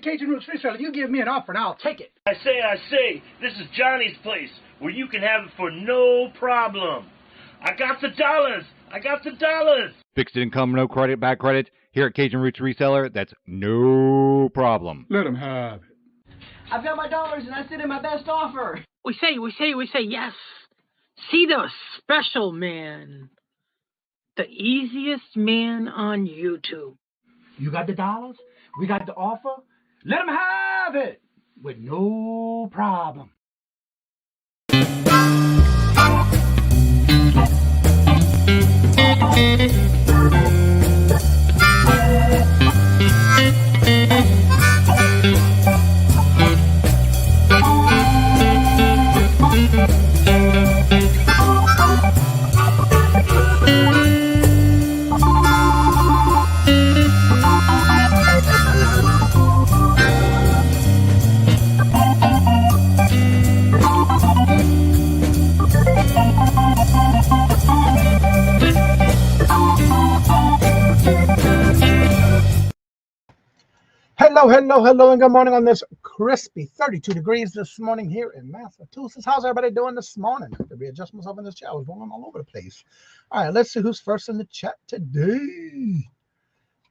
Cajun Roots Reseller. You give me an offer and I'll take it. I say, this is Johnny's place, where you can have it for no problem. I got the dollars. Fixed income, no credit, bad credit. Here at Cajun Roots Reseller, that's no problem. Let them have it. I've got my dollars and I sent in my best offer. We say yes. See the special man. The easiest man on YouTube. You got the dollars? We got the offer? Let them have it with no problem. Hello, and good morning on this crispy 32 degrees this morning here in Massachusetts. How's everybody doing this morning? To readjust myself in this chat. I was going all over the place. All right, let's see who's first in the chat today.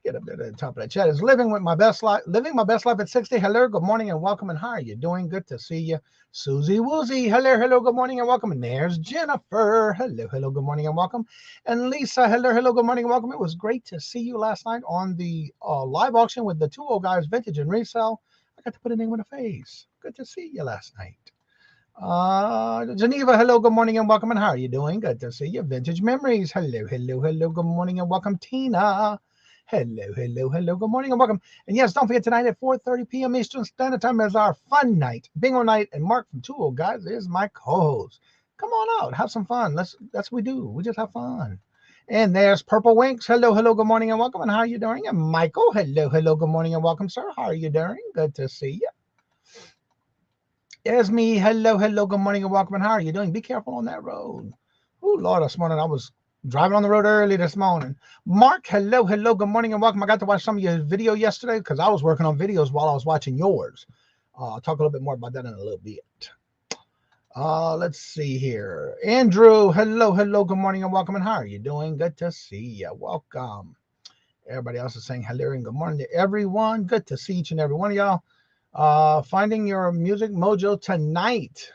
Get up there to the top of the chat. Is living my best life at 60. Hello, good morning and welcome. And how are you doing? Good to see you. Susie Woozy, hello, good morning and welcome. And there's Jennifer. Hello, good morning and welcome. And Lisa, hello, good morning and welcome. It was great to see you last night on the live auction with the two old guys, Vintage and Resell. I got to put a name with a face. Good to see you last night. Geneva, hello, good morning and welcome. And how are you doing? Good to see you. Vintage Memories, hello, good morning and welcome. Tina, hello, good morning and welcome. And yes, don't forget tonight at 4:30 p.m. Eastern Standard Time is our fun night, bingo night, and Mark from Two Old Guys is my co-host. Come on out, have some fun. That's what we do. We just have fun. And there's Purple Winks. Hello, good morning and welcome. And how are you doing? And Michael, hello, good morning and welcome, sir. How are you doing? Good to see you. There's me. Hello, good morning and welcome. And how are you doing? Be careful on that road. Oh, Lord, this morning I was driving on the road early this morning. Mark, hello, good morning and welcome. I got to watch some of your video yesterday because I was working on videos while I was watching yours. I'll talk a little bit more about that in a little bit. Let's see here. Andrew, hello, good morning and welcome. And how are you doing? Good to see you. Welcome. Everybody else is saying hello and good morning to everyone. Good to see each and every one of y'all. Finding your music mojo tonight.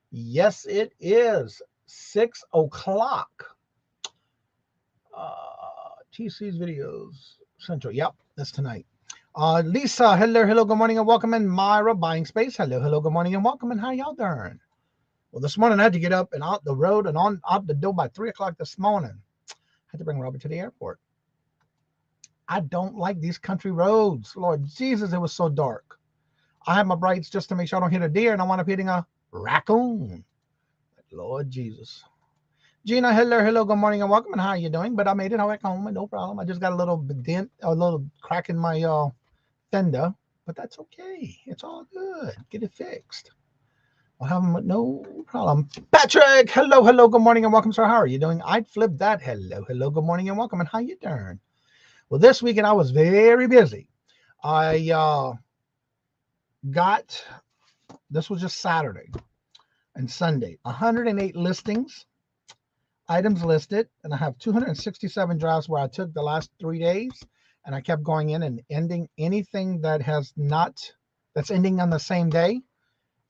Yes, it is 6 o'clock. TC's videos central. Yep, that's tonight. Lisa, hello, good morning and welcome. And Myra, Buying Space, hello, good morning and welcome. And how y'all doing? Well, this morning I had to get up and out the road and out the door by 3 o'clock this morning. I had to bring Robert to the airport. I don't like these country roads. Lord Jesus, it was so dark. I had my brights just to make sure I don't hit a deer, and I wound up hitting a raccoon. Lord Jesus. Gina, hello, good morning and welcome. And how are you doing? But I made it back home, no problem. I just got a little dent, a little crack in my fender, but that's okay. It's all good. Get it fixed. I'll have them, no problem. Patrick, hello, good morning and welcome, sir. How are you doing? I'd flip that. Hello, good morning and welcome. And how you doing? Well, this weekend I was very busy. I this was just Saturday and Sunday, 108 listings. Items listed, and I have 267 drafts where I took the last 3 days and I kept going in and ending anything that's ending on the same day.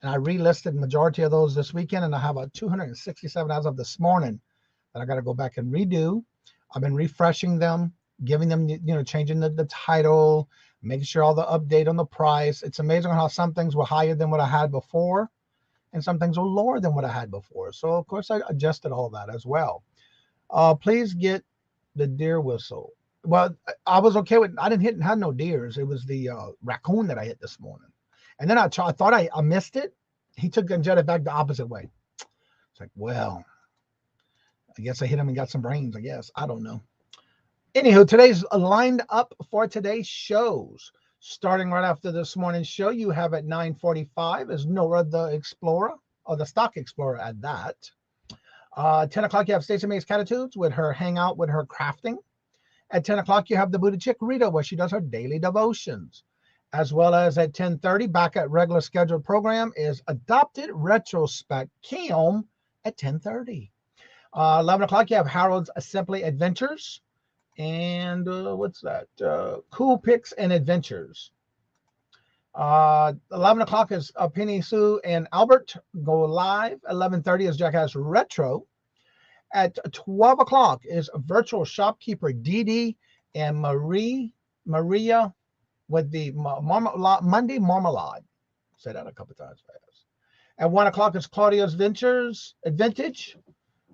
And I relisted majority of those this weekend, and I have a 267 as of this morning that I got to go back and redo. I've been refreshing them, giving them, changing the title, making sure all the update on the price. It's amazing how some things were higher than what I had before, and some things were lower than what I had before. So, of course, I adjusted all that as well. Please get the deer whistle. Well, I was okay with, I didn't have no deers. It was the raccoon that I hit this morning. And then I thought I missed it. He took and jetted back the opposite way. It's like, well, I guess I hit him and got some brains, I guess. I don't know. Anywho, today's lined up for today's shows. Starting right after this morning's show, you have at 9:45 is Nora the Explorer, or the Stock Explorer at that. 10 o'clock, you have Stacey May's Catitudes with her hangout with her crafting. At 10 o'clock, you have the Buddha Chick Rita, where she does her daily devotions. as well as at 10:30, back at regular scheduled program, is Adopted Retrospect Kim at 10:30. 11 o'clock, you have Harold's Simply Adventures. And what's that? Cool Picks and Adventures. 11 o'clock is Penny Sue and Albert go live. 11:30 is Jackass Retro. At 12 o'clock is Virtual Shopkeeper Dee and Maria with the Monday Marmalade. Say that a couple times fast. At 1 o'clock is Claudia's Vintage.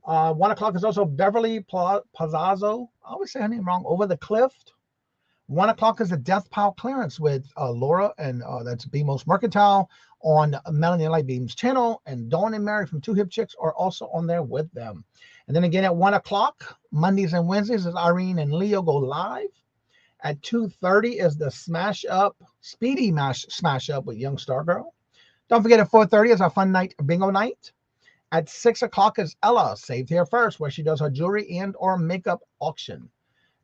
1 o'clock is also Beverly Pazazzo. I always say her name wrong. Over the Cliff. 1 o'clock is the Death Pile Clearance with Laura, and that's BMOS Mercantile on Melanie Lightbeam's channel. And Dawn and Mary from Two Hip Chicks are also on there with them. And then again at 1 o'clock, Mondays and Wednesdays, is Irene and Leo go live. At 2:30 is the Smash Up with Young Stargirl. Don't forget at 4:30 is our fun night, bingo night. At 6 o'clock is Ella, Saved Here First, where she does her jewelry and or makeup auction.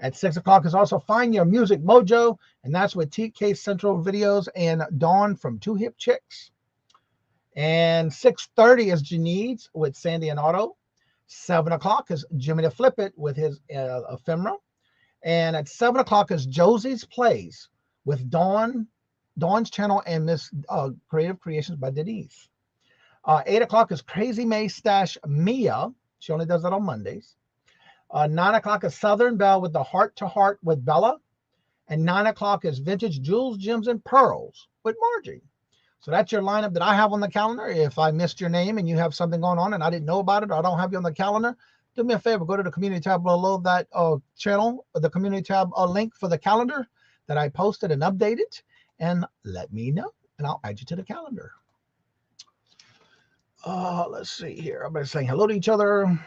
At 6 o'clock is also Find Your Music Mojo, and that's with TK Central Videos and Dawn from Two Hip Chicks. And 6:30 is Janine's with Sandy and Otto. 7 o'clock is Jimmy to Flip It with his ephemera. And at 7 o'clock is Josie's Plays with Dawn's channel and Miss Creative Creations by Denise. 8 o'clock is Crazy May Stash Mia. She only does that on Mondays. 9 o'clock is Southern Belle with the Heart to Heart with Bella. And 9 o'clock is Vintage Jewels, Gems, and Pearls with Margie. So that's your lineup that I have on the calendar. If I missed your name and you have something going on and I didn't know about it, or I don't have you on the calendar, do me a favor, go to the community tab below that channel, the community tab link for the calendar that I posted and updated, and let me know, and I'll add you to the calendar. Let's see here. Everybody's saying hello to each other.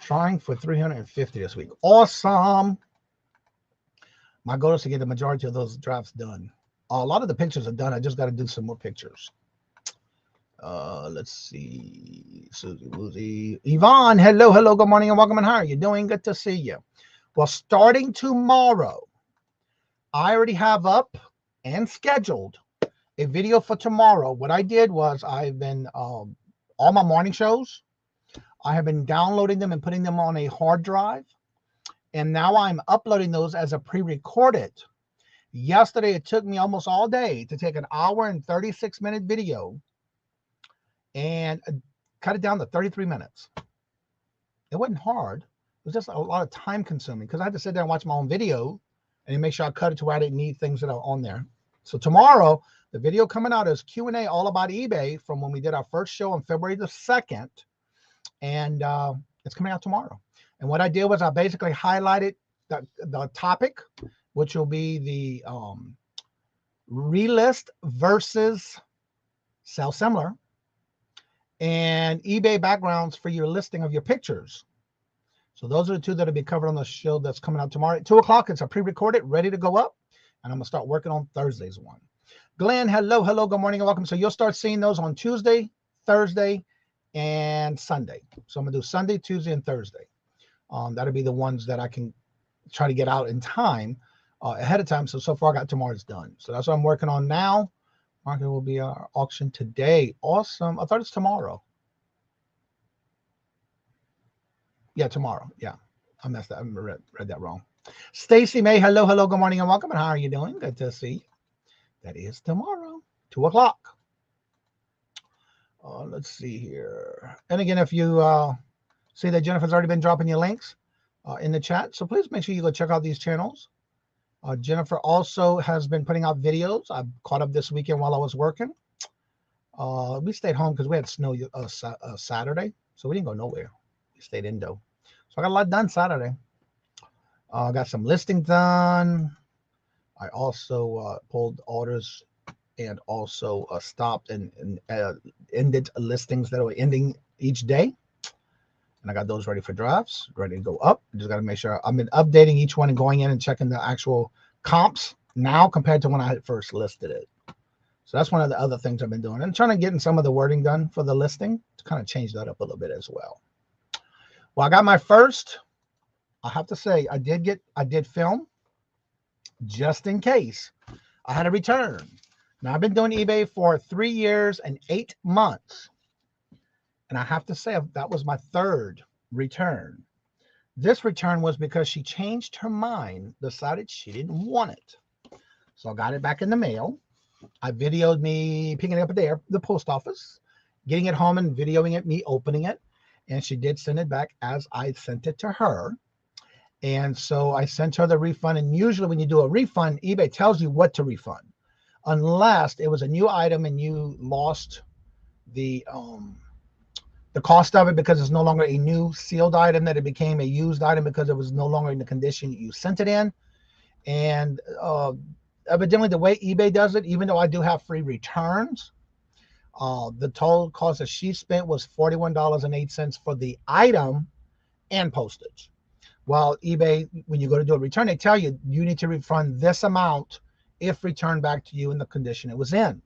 Trying for 350 this week. Awesome. My goal is to get the majority of those drafts done. A lot of the pictures are done. I just got to do some more pictures. Let's see. Susie Woozy. Yvonne, hello, good morning and welcome. And how are you doing? Good to see you. Well, starting tomorrow, I already have up and scheduled a video for tomorrow. What I did was I've been, all my morning shows, I have been downloading them and putting them on a hard drive. And now I'm uploading those as a pre-recorded. Yesterday, it took me almost all day to take an hour and 36-minute video and cut it down to 33 minutes. It wasn't hard. It was just a lot of time consuming because I had to sit there and watch my own video and make sure I cut it to where I didn't need things that are on there. So tomorrow, the video coming out is Q&A all about eBay from when we did our first show on February the 2nd. And it's coming out tomorrow. And what I did was I basically highlighted the topic, which will be the relist versus sell similar, and eBay backgrounds for your listing of your pictures. So those are the two that will be covered on the show that's coming out tomorrow. At 2 o'clock, it's a pre-recorded, ready to go up. And I'm going to start working on Thursday's one. Glenn, hello, good morning and welcome. So you'll start seeing those on Tuesday, Thursday, and Sunday. So I'm going to do Sunday, Tuesday, and Thursday. That'll be the ones that I can try to get out in time, ahead of time. So far I got tomorrow's done. So that's what I'm working on now. Market will be our auction today. Awesome. I thought it's tomorrow. Yeah, tomorrow. Yeah, I messed up. I read that wrong. Stacy May, hello, good morning and welcome. And how are you doing? Good to see you. That is tomorrow, 2 o'clock. Let's see here. And again, if you see that Jennifer's already been dropping your links in the chat, so please make sure you go check out these channels. Jennifer also has been putting out videos. I caught up this weekend while I was working. We stayed home because we had snow Saturday, so we didn't go nowhere. We stayed indoor. So I got a lot done Saturday. I got some listings done. I also pulled orders and also stopped and ended listings that were ending each day. And I got those ready for drafts, ready to go up. Just got to make sure I've been updating each one and going in and checking the actual comps now compared to when I had first listed it. So that's one of the other things I've been doing. And trying to get some of the wording done for the listing to kind of change that up a little bit as well. Well, I got my first I have to say, I did film just in case I had a return. Now I've been doing eBay for 3 years and 8 months. And I have to say that was my third return. This return was because she changed her mind, decided she didn't want it. So I got it back in the mail. I videoed me picking it up at the post office, getting it home and videoing it, me opening it. And she did send it back as I sent it to her. And so I sent her the refund. And usually when you do a refund, eBay tells you what to refund, unless it was a new item and you lost the cost of it because it's no longer a new sealed item, that it became a used item because it was no longer in the condition you sent it in. And evidently the way eBay does it, even though I do have free returns, the total cost that she spent was $41.08 for the item and postage. While eBay, when you go to do a return, they tell you you need to refund this amount if returned back to you in the condition it was in.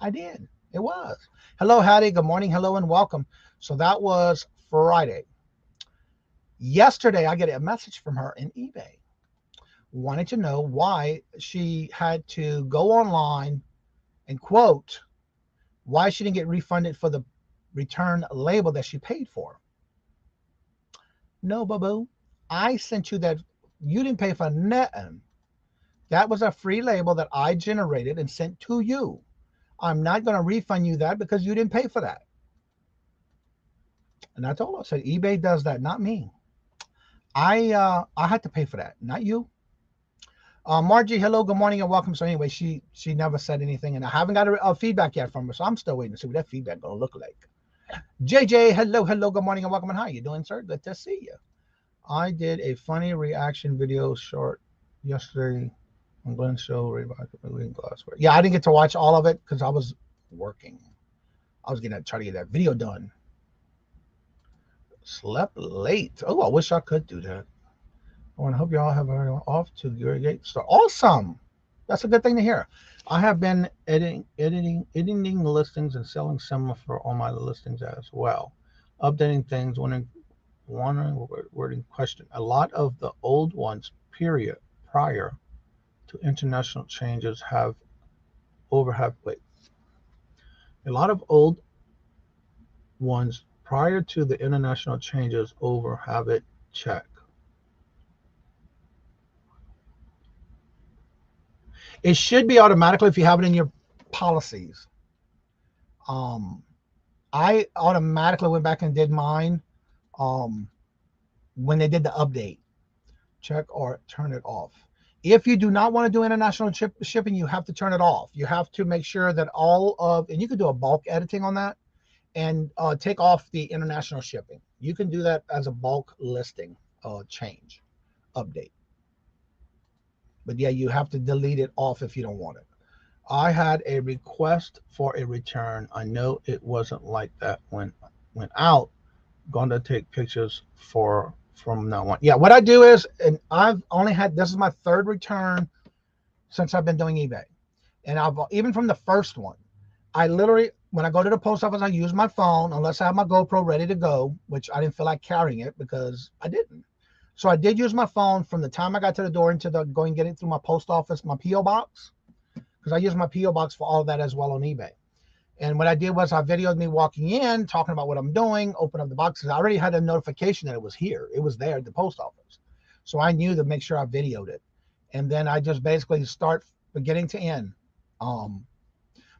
I did. It was. Hello, Hattie. Good morning. Hello and welcome. So that was Friday. Yesterday, I get a message from her in eBay. Wanted to know why she had to go online and quote why she didn't get refunded for the return label that she paid for. No, boo-boo. I sent you that. You didn't pay for nothing. That was a free label that I generated and sent to you. I'm not going to refund you that because you didn't pay for that. And I told her, I said, eBay does that, not me. I had to pay for that, not you. Margie, hello, good morning and welcome. So anyway, she never said anything, and I haven't got a feedback yet from her, so I'm still waiting to see what that feedback gonna look like. JJ, hello, good morning and welcome. And how are you doing, sir? Good to see you. I did a funny reaction video short yesterday on Glenn's show. Glassware. Yeah, I didn't get to watch all of it because I was working. I was trying to get that video done. Slept late. Oh, I wish I could do that. I hope you all have off to your gate start. Awesome. That's a good thing to hear. I have been editing listings and selling some for all my listings as well. Updating things, wondering wording question. A lot of the old ones, prior to international changes have wait. A lot of old ones prior to the international changes have it checked. It should be automatically if you have it in your policies. I automatically went back and did mine when they did the update. Check or turn it off. If you do not want to do international shipping, you have to turn it off. You have to make sure that and you can do a bulk editing on that and take off the international shipping. You can do that as a bulk listing change update. But yeah, you have to delete it off if you don't want it. I had a request for a return. I know it wasn't like that when went out. Going to take pictures from now on. Yeah, what I do is, and I've only had, this is my third return since I've been doing eBay. And even from the first one, I literally, when I go to the post office, I use my phone unless I have my GoPro ready to go, which I didn't feel like carrying it because I didn't. So I did use my phone from the time I got to the door into going get it through my post office, my P.O. box, because I use my P.O. box for all of that as well on eBay. And what I did was I videoed me walking in, talking about what I'm doing, open up the boxes. I already had a notification that it was here. It was there at the post office. So I knew to make sure I videoed it. And then I just basically start beginning to end.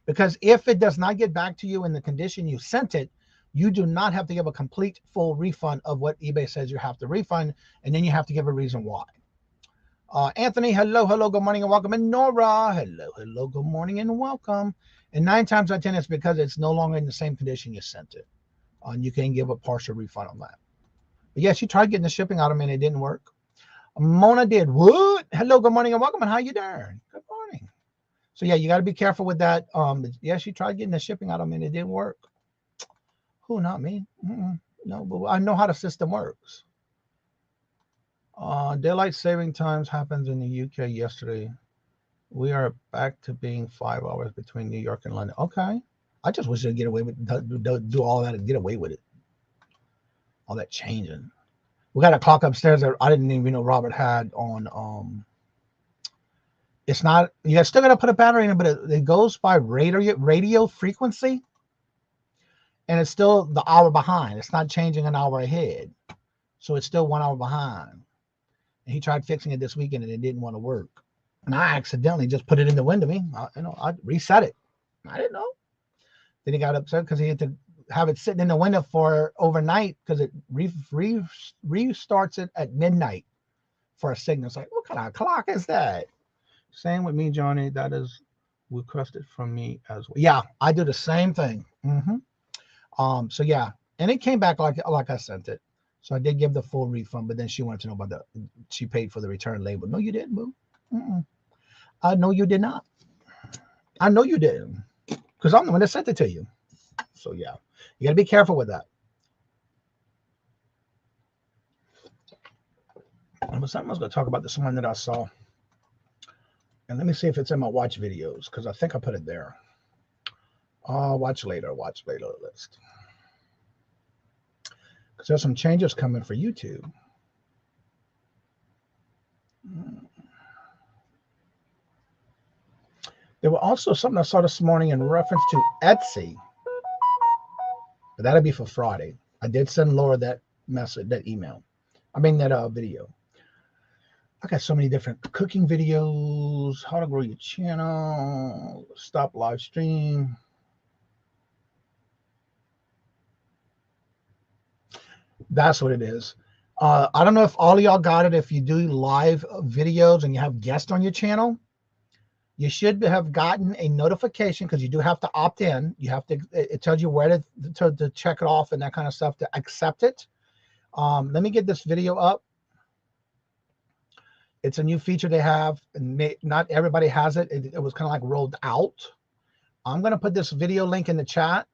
Because if it does not get back to you in the condition you sent it, you do not have to give a complete full refund of what eBay says you have to refund, and then you have to give a reason why. Anthony, hello, good morning and welcome. And Nora, hello, good morning and welcome. And 9 times out of 10, it's because it's no longer in the same condition you sent it. And you can give a partial refund on that. But yes, you tried getting the shipping out of me and it didn't work. Mona did. What? Hello, good morning and welcome. And how you doing? Good morning. So yeah, you got to be careful with that. Yes, you tried getting the shipping out of me and it didn't work. Who? Not me. No, but I know how the system works. Daylight saving times happens in the UK yesterday. We are back to being 5 hours between New York and London. Okay. I just wish they'd get away with do all that and get away with it. All that changing. We got a clock upstairs that I didn't even know Robert had on. It's not. You still got to put a battery in it, but it goes by radio frequency, and it's still the hour behind. It's not changing an hour ahead, so it's still 1 hour behind. And he tried fixing it this weekend, and it didn't want to work. And I accidentally just put it in the window. I reset it. I didn't know. Then he got upset because he had to have it sitting in the window for overnight because it restarts it at midnight for a signal. It's like, what kind of clock is that? Same with me, Johnny. That is requested from me as well. Yeah, I do the same thing. So yeah, and it came back like I sent it. So I did give the full refund, but then she wanted to know about she paid for the return label. No, you didn't, boo. I know you did not. I know you didn't, because I'm the one that sent it to you. So yeah, you got to be careful with that. There was something I was going to talk about this one that I saw. And let me see if it's in my watch videos, because I think I put it there. Watch later list. Because there's some changes coming for YouTube. There were also something I saw this morning in reference to Etsy. But that'll be for Friday. I did send Laura that message, that email. I mean that video. I got so many different cooking videos, how to grow your channel, stop live stream. That's what it is. I don't know if all of y'all got it. If you do live videos and you have guests on your channel, you should have gotten a notification, because you do have to opt in. You have to, it tells you where to check it off and that kind of stuff to accept it. Let me get this video up. It's a new feature they have, and not everybody has it. It was kind of like rolled out. I'm going to put this video link in the chat,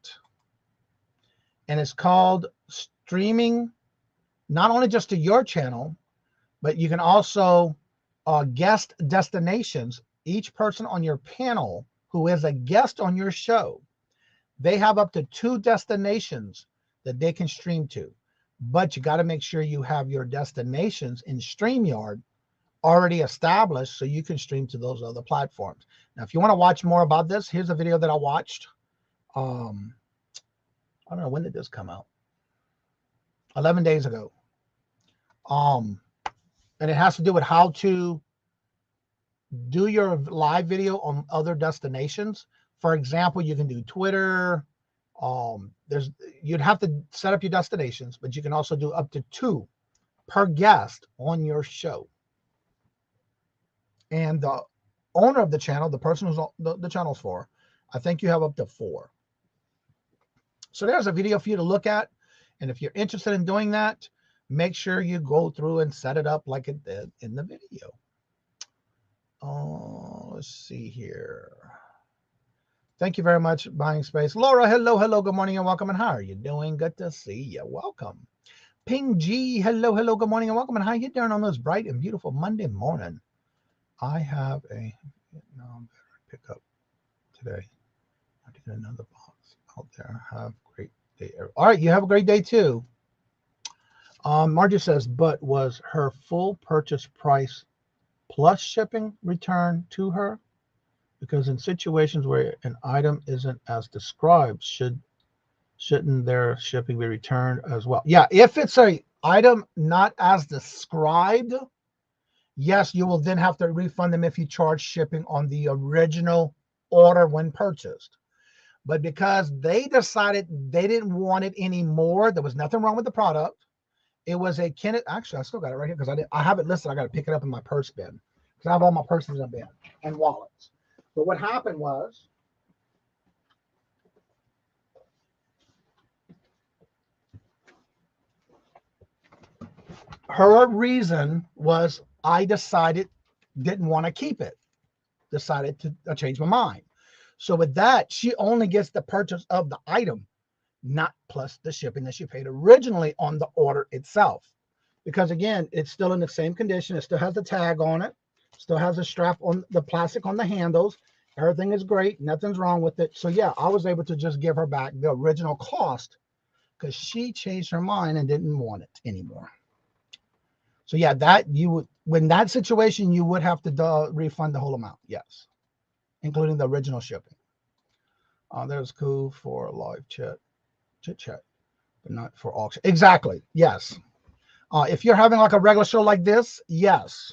and it's called streaming, not only just to your channel, but you can also guest destinations. Each person on your panel who is a guest on your show, they have up to 2 destinations that they can stream to. But you got to make sure you have your destinations in StreamYard already established so you can stream to those other platforms. Now, if you want to watch more about this, here's a video that I watched. I don't know, when did this come out? 11 days ago. And it has to do with how to do your live video on other destinations. For example, you can do Twitter. You'd have to set up your destinations, but you can also do up to 2 per guest on your show. And the owner of the channel, the person who's the channel's for, I think you have up to 4. So there's a video for you to look at. And if you're interested in doing that, make sure you go through and set it up like it did in the video. Let's see here. Thank you very much, Buying Space. Laura, hello, good morning and welcome. And how are you doing? Good to see you. Welcome. Ping G, hello, good morning and welcome. And how you doing on this bright and beautiful Monday morning? I have a Vietnam veteran pickup today. I have to get another box out there. Have a great day. All right, you have a great day too. Margie says, but was her full purchase price plus shipping returned to her? Because in situations where an item isn't as described, shouldn't their shipping be returned as well? Yeah, if it's an item not as described, yes, you will then have to refund them if you charge shipping on the original order when purchased. But because they decided they didn't want it anymore, there was nothing wrong with the product. It was a Kenneth. Actually, I still got it right here because I have it listed. I got to pick it up in my purse bin because I have all my purses in a bin and wallets. But what happened was, her reason was I didn't want to keep it. Decided to change my mind. So with that, she only gets the purchase of the item, not plus the shipping that she paid originally on the order itself. Because again, it's still in the same condition. It still has the tag on it. Still has a strap on the plastic on the handles. Everything is great. Nothing's wrong with it. So yeah, I was able to just give her back the original cost because she changed her mind and didn't want it anymore. So yeah, that you would, when that situation, you would have to refund the whole amount. Yes, including the original shipping. There's cool for live chit chat, but not for auction. Exactly. Yes. If you're having like a regular show like this, yes.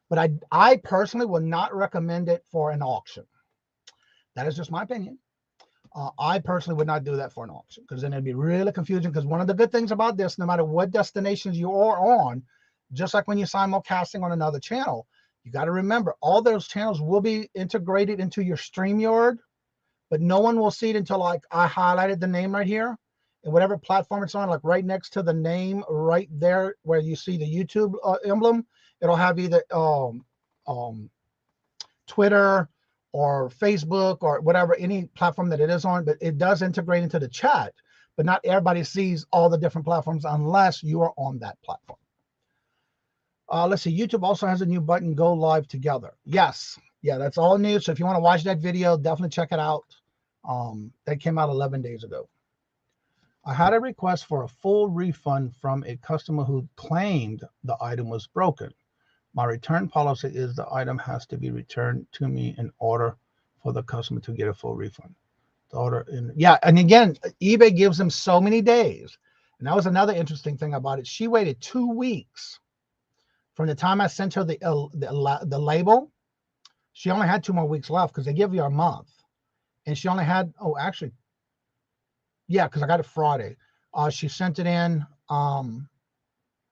But I personally would not recommend it for an auction. That is just my opinion. I personally would not do that for an auction, because then it'd be really confusing. Because one of the good things about this, no matter what destinations you are on, just like when you're simulcasting on another channel, you got to remember all those channels will be integrated into your StreamYard, but no one will see it until, like, I highlighted the name right here, and whatever platform it's on, like right next to the name right there where you see the YouTube emblem, it'll have either Twitter or Facebook or whatever, any platform that it is on, but it does integrate into the chat. But not everybody sees all the different platforms unless you are on that platform. Let's see. YouTube also has a new button, Go Live Together. Yes. Yeah, that's all new. So if you want to watch that video, definitely check it out. That came out 11 days ago. I had a request for a full refund from a customer who claimed the item was broken. My return policy is the item has to be returned to me in order for the customer to get a full refund. Yeah, and again, eBay gives them so many days. And that was another interesting thing about it. She waited 2 weeks from the time I sent her the label. She only had 2 more weeks left, because they give you a month. And she only had, oh, actually, yeah, because I got it Friday. She sent it in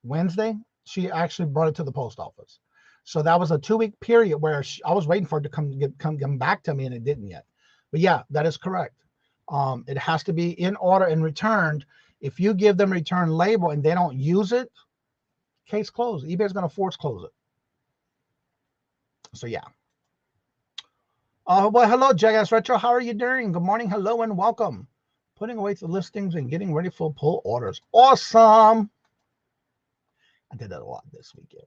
Wednesday. She actually brought it to the post office. So that was a 2-week period where I was waiting for it to come back to me, and it didn't yet. But yeah, that is correct. It has to be in order and returned. If you give them return label and they don't use it, case closed. eBay is going to force close it. So yeah. Well, hello, JS Retro. How are you doing? Good morning. Hello and welcome. Putting away the listings and getting ready for pull orders. Awesome. I did that a lot this weekend.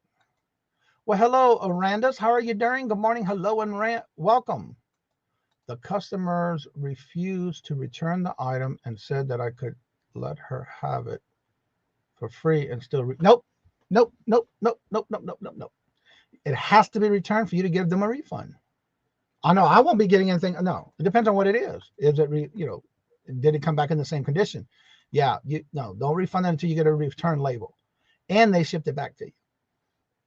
Well, hello, Arandas. How are you doing? Good morning. Hello and welcome. The customers refused to return the item and said that I could let her have it for free and still. Nope. It has to be returned for you to give them a refund. I know I won't be getting anything. No, it depends on what it is. Is it, did it come back in the same condition? Yeah, no, don't refund it until you get a return label. And they shipped it back to you.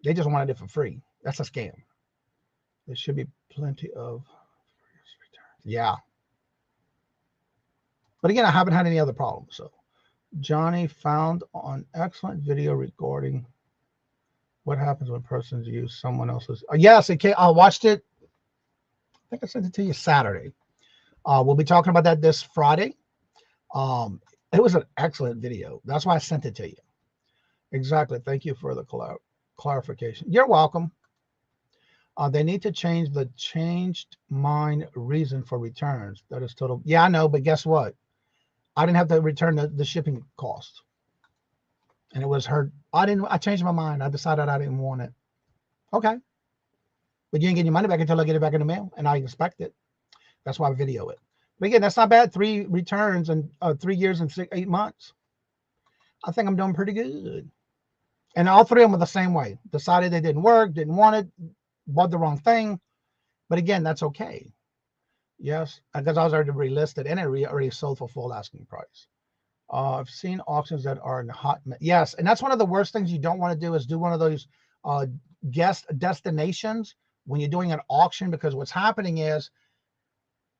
They just wanted it for free. That's a scam. There should be plenty of returns. Yeah. But again, I haven't had any other problems. So Johnny found an excellent video regarding what happens when persons use someone else's. Yes, I watched it. I think I sent it to you Saturday. We'll be talking about that this Friday. It was an excellent video. That's why I sent it to you. Exactly. Thank you for the clarification. You're welcome. They need to change the changed mind reason for returns. That is total. Yeah, I know, but guess what? I didn't have to return the shipping cost. And it was her. I changed my mind. I decided I didn't want it. Okay. But you didn't get your money back until I get it back in the mail, and I expect it. That's why I video it. But again, that's not bad. 3 returns in 3 years and 8 months. I think I'm doing pretty good. And all 3 of them were the same way. Decided they didn't work, didn't want it, bought the wrong thing. But again, that's okay. Yes, because I was already relisted and it already sold for full asking price. I've seen auctions that are in hot. Yes, and that's one of the worst things you don't want to do is do one of those guest destinations when you're doing an auction, because what's happening is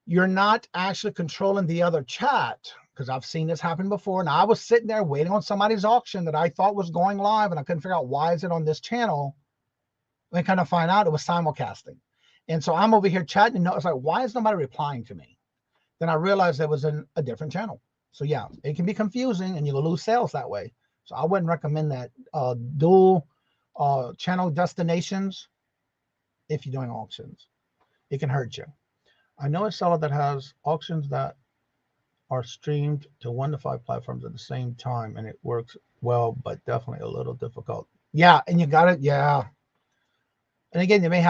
you're not actually controlling the other chat. Because I've seen this happen before, and I was sitting there waiting on somebody's auction that I thought was going live, and I couldn't figure out why is it on this channel. And kind of find out it was simulcasting. And so I'm over here chatting, and it's like, why is nobody replying to me? Then I realized it was in a different channel. So yeah, it can be confusing, and you'll lose sales that way. So I wouldn't recommend that dual channel destinations if you're doing auctions. It can hurt you. I know a seller that has auctions that are streamed to 1 to 5 platforms at the same time, and it works well, but definitely a little difficult. Yeah, and you got it. Yeah, and again, they may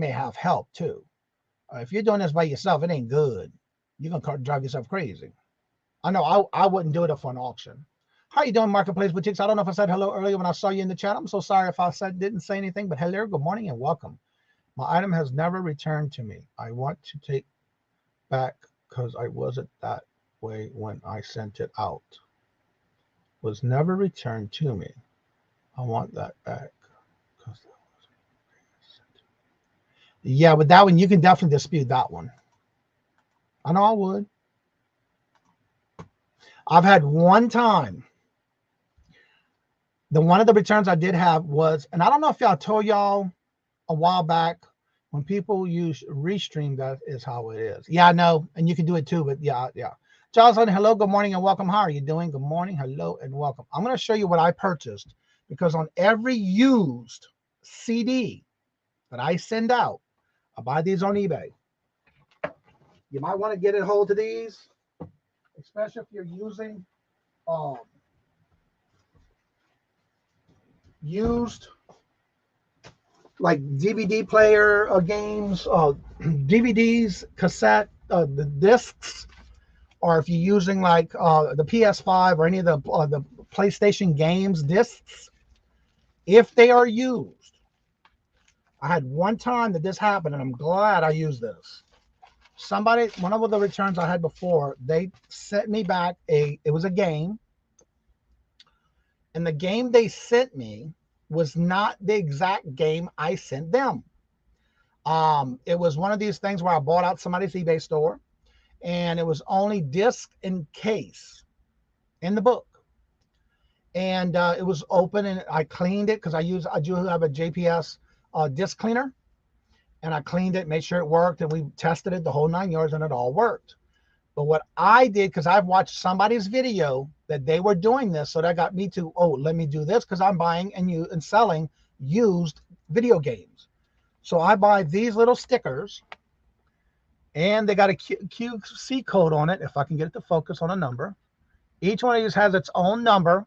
have help too. If you're doing this by yourself, it ain't good. You're gonna drive yourself crazy. I know I wouldn't do it for an auction. How you doing, Marketplace Boutiques? I don't know if I said hello earlier when I saw you in the chat. I'm so sorry if I didn't say anything, but hello, good morning, and welcome. My item has never returned to me. I want to take back because I wasn't that way when I sent it out. Was never returned to me. I want that back. Yeah, with that one, you can definitely dispute that one. I know I would. I've had one time. One of the returns I did have was, and I don't know if y'all told y'all a while back, when people use Restream, that is how it is. Yeah, I know, and you can do it too, but yeah. Jocelyn, hello, good morning, and welcome. How are you doing? Good morning, hello, and welcome. I'm going to show you what I purchased, because on every used CD that I send out, I buy these on eBay. You might want to get a hold of these, especially if you're using used like DVD player games, DVDs, cassette, the discs, or if you're using like the PS5 or any of the PlayStation games discs, if they are used. I had one time that this happened, and I'm glad I used this. Somebody, one of the returns I had before, they sent me back it was a game, and the game they sent me was not the exact game I sent them. It was one of these things where I bought out somebody's eBay store, and it was only disc and case in the book. And it was open, and I cleaned it because I do have a JPS disc cleaner, and I cleaned it, made sure it worked, and we tested it the whole 9 yards, and it all worked. But what I did, because I've watched somebody's video that they were doing this, so that got me to, let me do this, because I'm buying and selling used video games. So I buy these little stickers, and they got a QC code on it, if I can get it to focus on a number. Each one of these has its own number.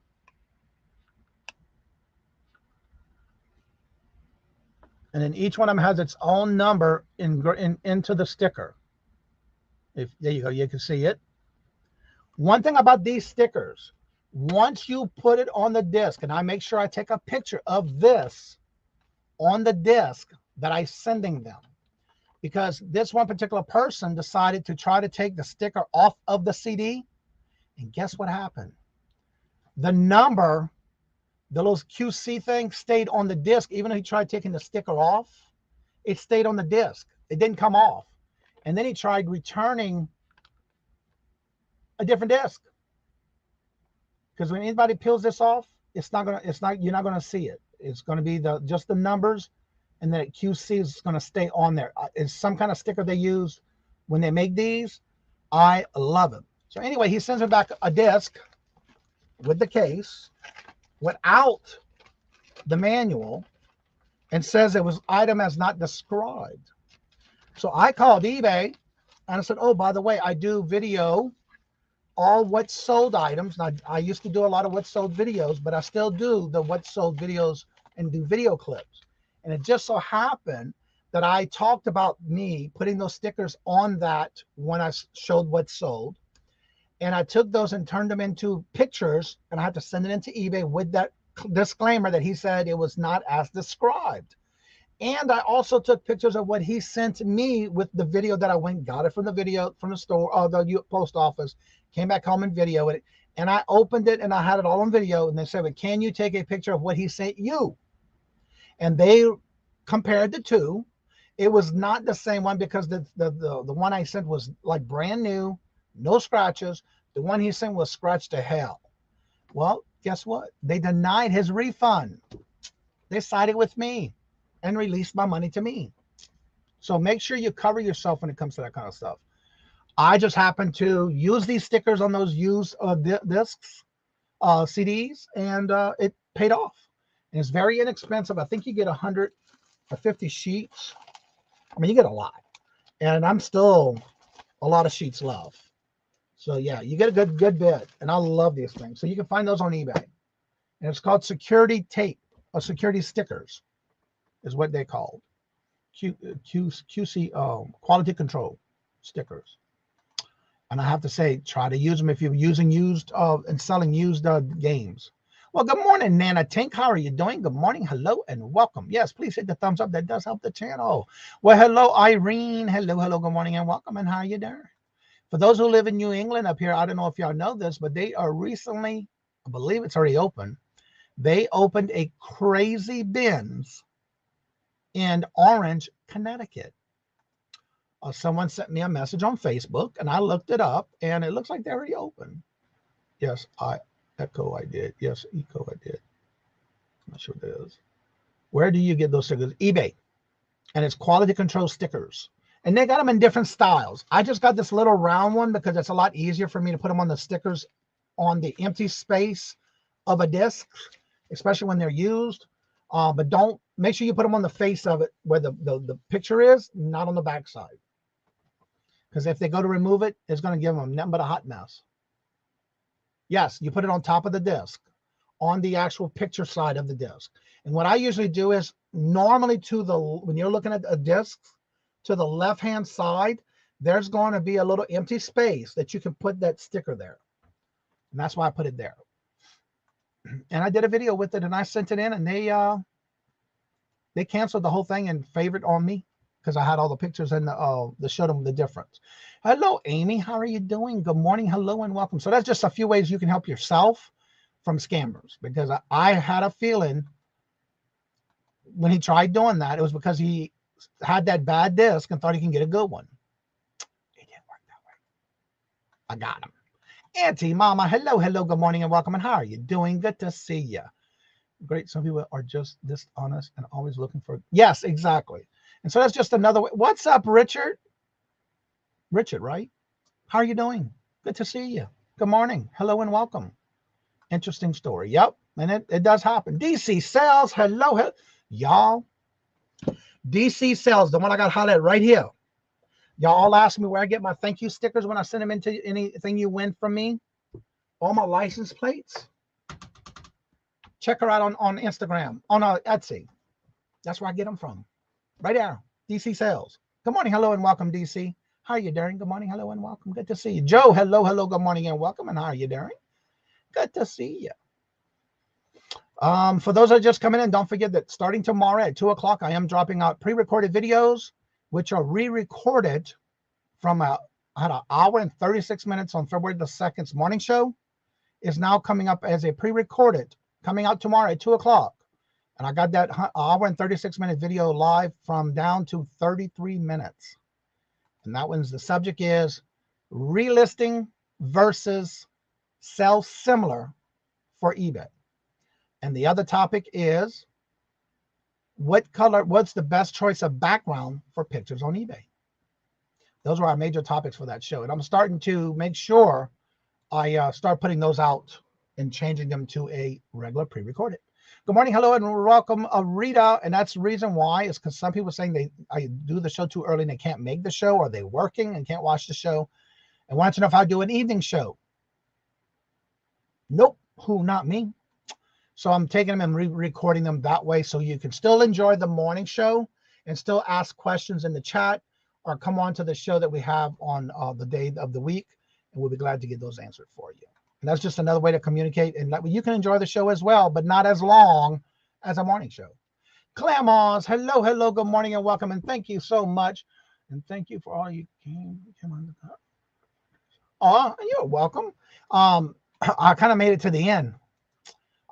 And then each one of them has its own number into the sticker. There you go, you can see it. One thing about these stickers, once you put it on the disc, and I make sure I take a picture of this on the disc that I'm sending them, because this one particular person decided to try to take the sticker off of the CD, and guess what happened? The number, the little QC thing, stayed on the disc. Even though he tried taking the sticker off, it stayed on the disc. It didn't come off. And then he tried returning a different disc, because when anybody peels this off, you're not gonna see it. It's gonna be just the numbers, and then QC is gonna stay on there. It's some kind of sticker they use when they make these. I love it. So anyway, he sends me back a disc with the case without the manual, and says it was item as not described. So I called eBay, and I said, oh, by the way, I do video, all what's sold items. Now, I used to do a lot of what's sold videos, but I still do the what's sold videos and do video clips. And it just so happened that I talked about me putting those stickers on that when I showed what's sold. And I took those and turned them into pictures, and I had to send it into eBay with that disclaimer that he said it was not as described. And I also took pictures of what he sent me with the video that I went and got it from the store, or the post office, came back home and video it. And I opened it, and I had it all on video. And they said, well, can you take a picture of what he sent you? And they compared the two. It was not the same one, because the one I sent was like brand new, no scratches. The one he sent was scratched to hell. Well, guess what? They denied his refund. They sided with me and released my money to me. So make sure you cover yourself when it comes to that kind of stuff. I just happened to use these stickers on those used discs, CDs, and it paid off. And it's very inexpensive. I think you get 150 sheets. I mean, you get a lot. And I'm still a lot of sheets left. So yeah, you get a good bit. And I love these things. So you can find those on eBay. And it's called security tape, or security stickers is what they called. QC, quality control stickers. And I have to say, try to use them if you're using used and selling used games. Well, good morning, Nana Tink. How are you doing? Good morning. Hello and welcome. Yes, please hit the thumbs up. That does help the channel. Well, hello, Irene. Hello. Good morning and welcome. And how are you doing? For those who live in New England up here, I don't know if y'all know this, but they are recently, I believe it's already open. They opened a Crazy Bins in Orange, Connecticut. Someone sent me a message on Facebook, and I looked it up, and it looks like they're already open. Yes, I did. Yes, I did. I'm not sure what it is. Where do you get those stickers? eBay. And it's quality control stickers. And they got them in different styles. I just got this little round one because it's a lot easier for me to put them on the stickers on the empty space of a disc, especially when they're used. But don't make sure you put them on the face of it where the picture is, not on the back side. Because if they go to remove it, it's going to give them nothing but a hot mess. Yes, you put it on top of the disc, on the actual picture side of the disc. And what I usually do is normally when you're looking at a disc, to the left-hand side, there's going to be a little empty space that you can put that sticker there. And that's why I put it there. And I did a video with it, and I sent it in, and they canceled the whole thing and favored on me because I had all the pictures and the showed them the difference. Hello, Amy. How are you doing? Good morning. Hello, and welcome. So that's just a few ways you can help yourself from scammers, because I had a feeling when he tried doing that, it was because he had that bad disc and thought he can get a good one. It didn't work that way. I got him. Auntie, Mama, hello, good morning and welcome. And how are you doing? Good to see you. Great. Some people are just dishonest and always looking for. Yes, exactly. And so that's just another way. What's up, Richard? Richard, right? How are you doing? Good to see you. Good morning. Hello and welcome. Interesting story. Yep. And it does happen. DC Sales. Hello. Y'all. DC Sales, the one I got highlighted right here. Y'all all ask me where I get my thank you stickers when I send them into anything you win from me. All my license plates. Check her out on Instagram, on Etsy. That's where I get them from. Right there, DC Sales. Good morning, hello, and welcome, DC. How are you doing? Good morning, hello, and welcome. Good to see you. Joe, hello, good morning, and welcome. And how are you doing? Good to see you. For those that are just coming in, don't forget that starting tomorrow at 2 o'clock, I am dropping out pre-recorded videos, which are re-recorded from I had an hour and 36 minutes on February the 2nd's morning show. Is now coming up as a pre-recorded, coming out tomorrow at 2 o'clock. And I got that hour and 36-minute video live from down to 33 minutes. And that one's, the subject is relisting versus sell similar for eBay. And the other topic is what's the best choice of background for pictures on eBay? Those are our major topics for that show. And I'm starting to make sure I start putting those out and changing them to a regular pre-recorded. Good morning, hello, and welcome, Rita. And that's the reason why is because some people are saying I do the show too early and they can't make the show, or they're working and can't watch the show and want to know if I do an evening show. Nope, not me. So I'm taking them and re-recording them that way so you can still enjoy the morning show and still ask questions in the chat or come on to the show that we have on the day of the week, and we'll be glad to get those answered for you. And that's just another way to communicate, and that way you can enjoy the show as well, but not as long as a morning show. Clamoz, hello, good morning and welcome, and thank you so much. And thank you for all you came on. Oh, you're welcome. I kind of made it to the end.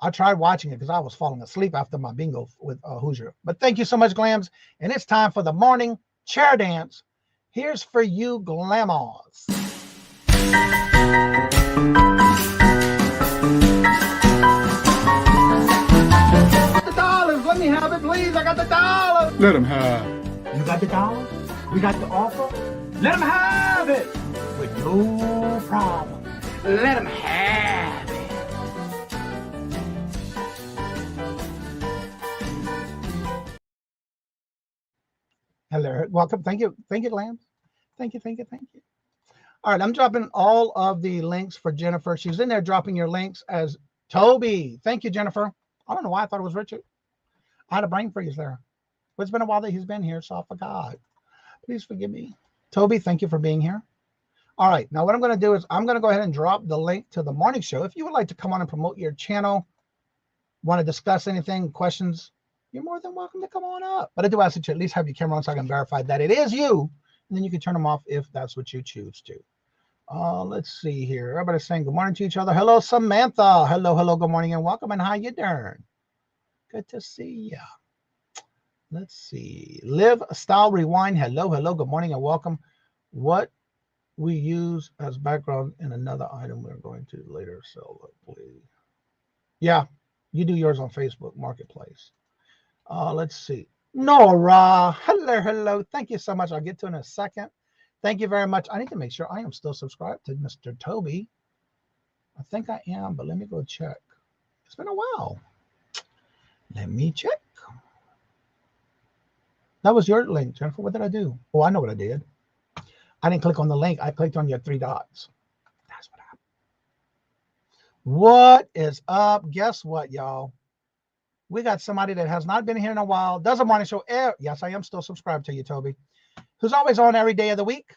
I tried watching it because I was falling asleep after my bingo with Hoosier. But thank you so much, Glams. And it's time for the morning chair dance. Here's for you, Glamoz. The dollars, let me have it, please. I got the dollars. Let him have. You got the dollars? We got the offer? Let him have it with no problem. Let him have it. Hello, welcome. Thank you, Lambs. Thank you. All right, I'm dropping all of the links for Jennifer. She's in there dropping your links as Toby. Thank you, Jennifer. I don't know why I thought it was Richard. I had a brain freeze there. But it's been a while that he's been here, so I forgot. Please forgive me. Toby, thank you for being here. All right. Now, what I'm going to do is I'm going to go ahead and drop the link to the morning show. If you would like to come on and promote your channel, want to discuss anything, questions, you're more than welcome to come on up. But I do ask that you at least have your camera on so I can verify that it is you. And then you can turn them off if that's what you choose to. Let's see here. Everybody's saying good morning to each other. Hello, Samantha. Hello, good morning and welcome. And how you doing? Good to see ya. Let's see. Live Style Rewind. Hello, good morning and welcome. What we use as background in another item we're going to later sell, please. Yeah, you do yours on Facebook Marketplace. Let's see. Nora, hello. Thank you so much. I'll get to it in a second. Thank you very much. I need to make sure I am still subscribed to Mr. Toby. I think I am, but let me go check. It's been a while. Let me check. That was your link, Jennifer. What did I do? Oh, I know what I did. I didn't click on the link. I clicked on your 3 dots. That's what happened. What is up? Guess what, y'all? We got somebody that has not been here in a while. Does a morning show. Yes, I am still subscribed to you, Toby. Who's always on every day of the week.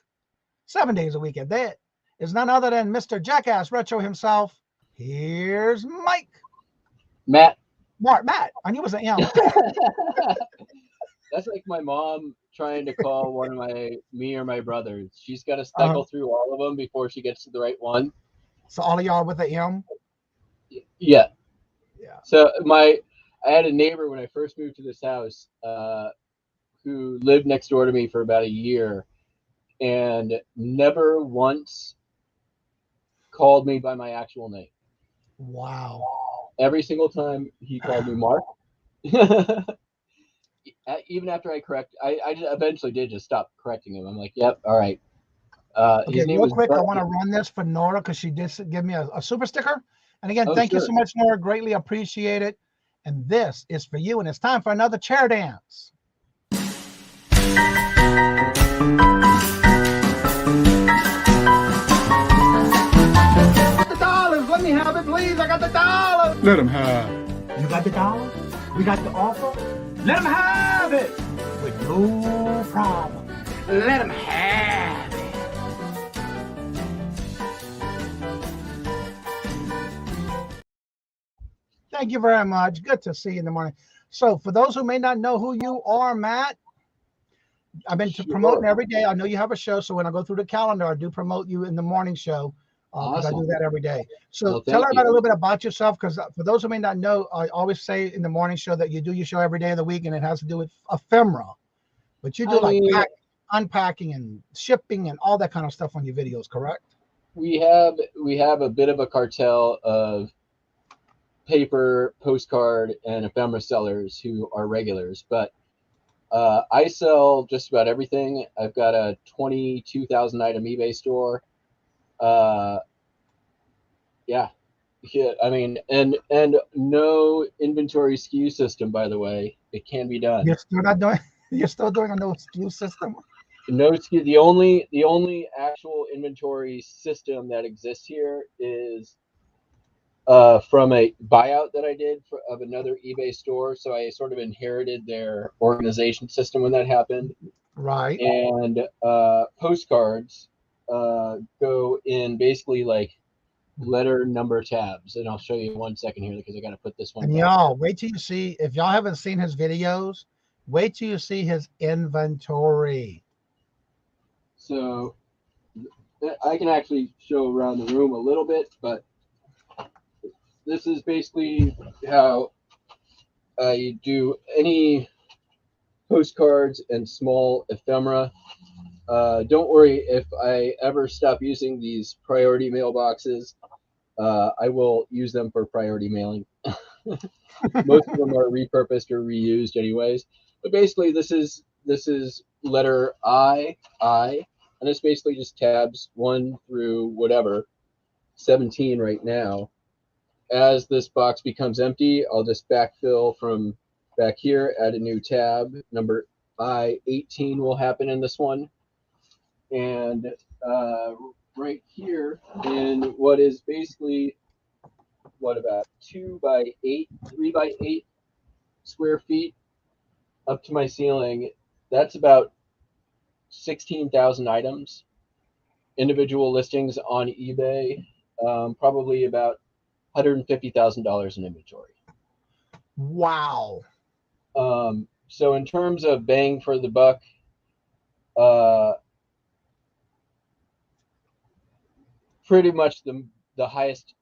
7 days a week at that. Is none other than Mr. Jackass Retro himself. Here's Mike. Matt. Matt. I knew it was an M. That's like my mom trying to call one of me or my brothers. She's got to cycle through all of them before she gets to the right one. So all of y'all with an M? Yeah. So I had a neighbor when I first moved to this house who lived next door to me for about a year and never once called me by my actual name. Wow. Every single time he called me Mark. Even after I eventually did just stop correcting him. I'm like, yep, all right. Okay, real quick, I want to run this for Nora because she did give me a super sticker. And again, thank you so much, Nora. Greatly appreciate it. And this is for you. And it's time for another chair dance. The dollars. Let me have it, please. I got the dollars. Let him have. You got the dollars? We got the offer? Let him have it with no problem. Let him have it. Thank you very much. Good to see you in the morning. So for those who may not know who you are, Matt, I've been promoting every day. I know you have a show, so when I go through the calendar, I do promote you in the morning show. Because I do that every day. So tell everybody a little bit about yourself, because for those who may not know, I always say in the morning show that you do your show every day of the week, and it has to do with ephemera. But you do packing, unpacking and shipping and all that kind of stuff on your videos, correct? We have a bit of a cartel of paper, postcard, and ephemera sellers who are regulars, but I sell just about everything. I've got a 22,000 item eBay store. I mean, and no inventory SKU system, by the way. It can be done. You're still doing a no SKU system? No SKU. The only actual inventory system that exists here is from a buyout that I did of another eBay store. So I sort of inherited their organization system when that happened. Right. And postcards go in basically like letter number tabs, and I'll show you 1 second here because I got to put this one. And y'all wait till you see, if y'all haven't seen his videos, wait till you see his inventory. So I can actually show around the room a little bit, but this is basically how I do any postcards and small ephemera. Don't worry if I ever stop using these priority mailboxes. I will use them for priority mailing. Most of them are repurposed or reused anyways. But basically this is letter I, and it's basically just tabs 1 through whatever, 17 right now. As this box becomes empty, I'll just backfill from back here, add a new tab. Number I-18 will happen in this one. And right here in what is basically, about 2 by 8, 3 by 8 square feet up to my ceiling, that's about 16,000 items. individual listings on eBay, probably about $150,000 in inventory. Wow. So in terms of bang for the buck, pretty much the highest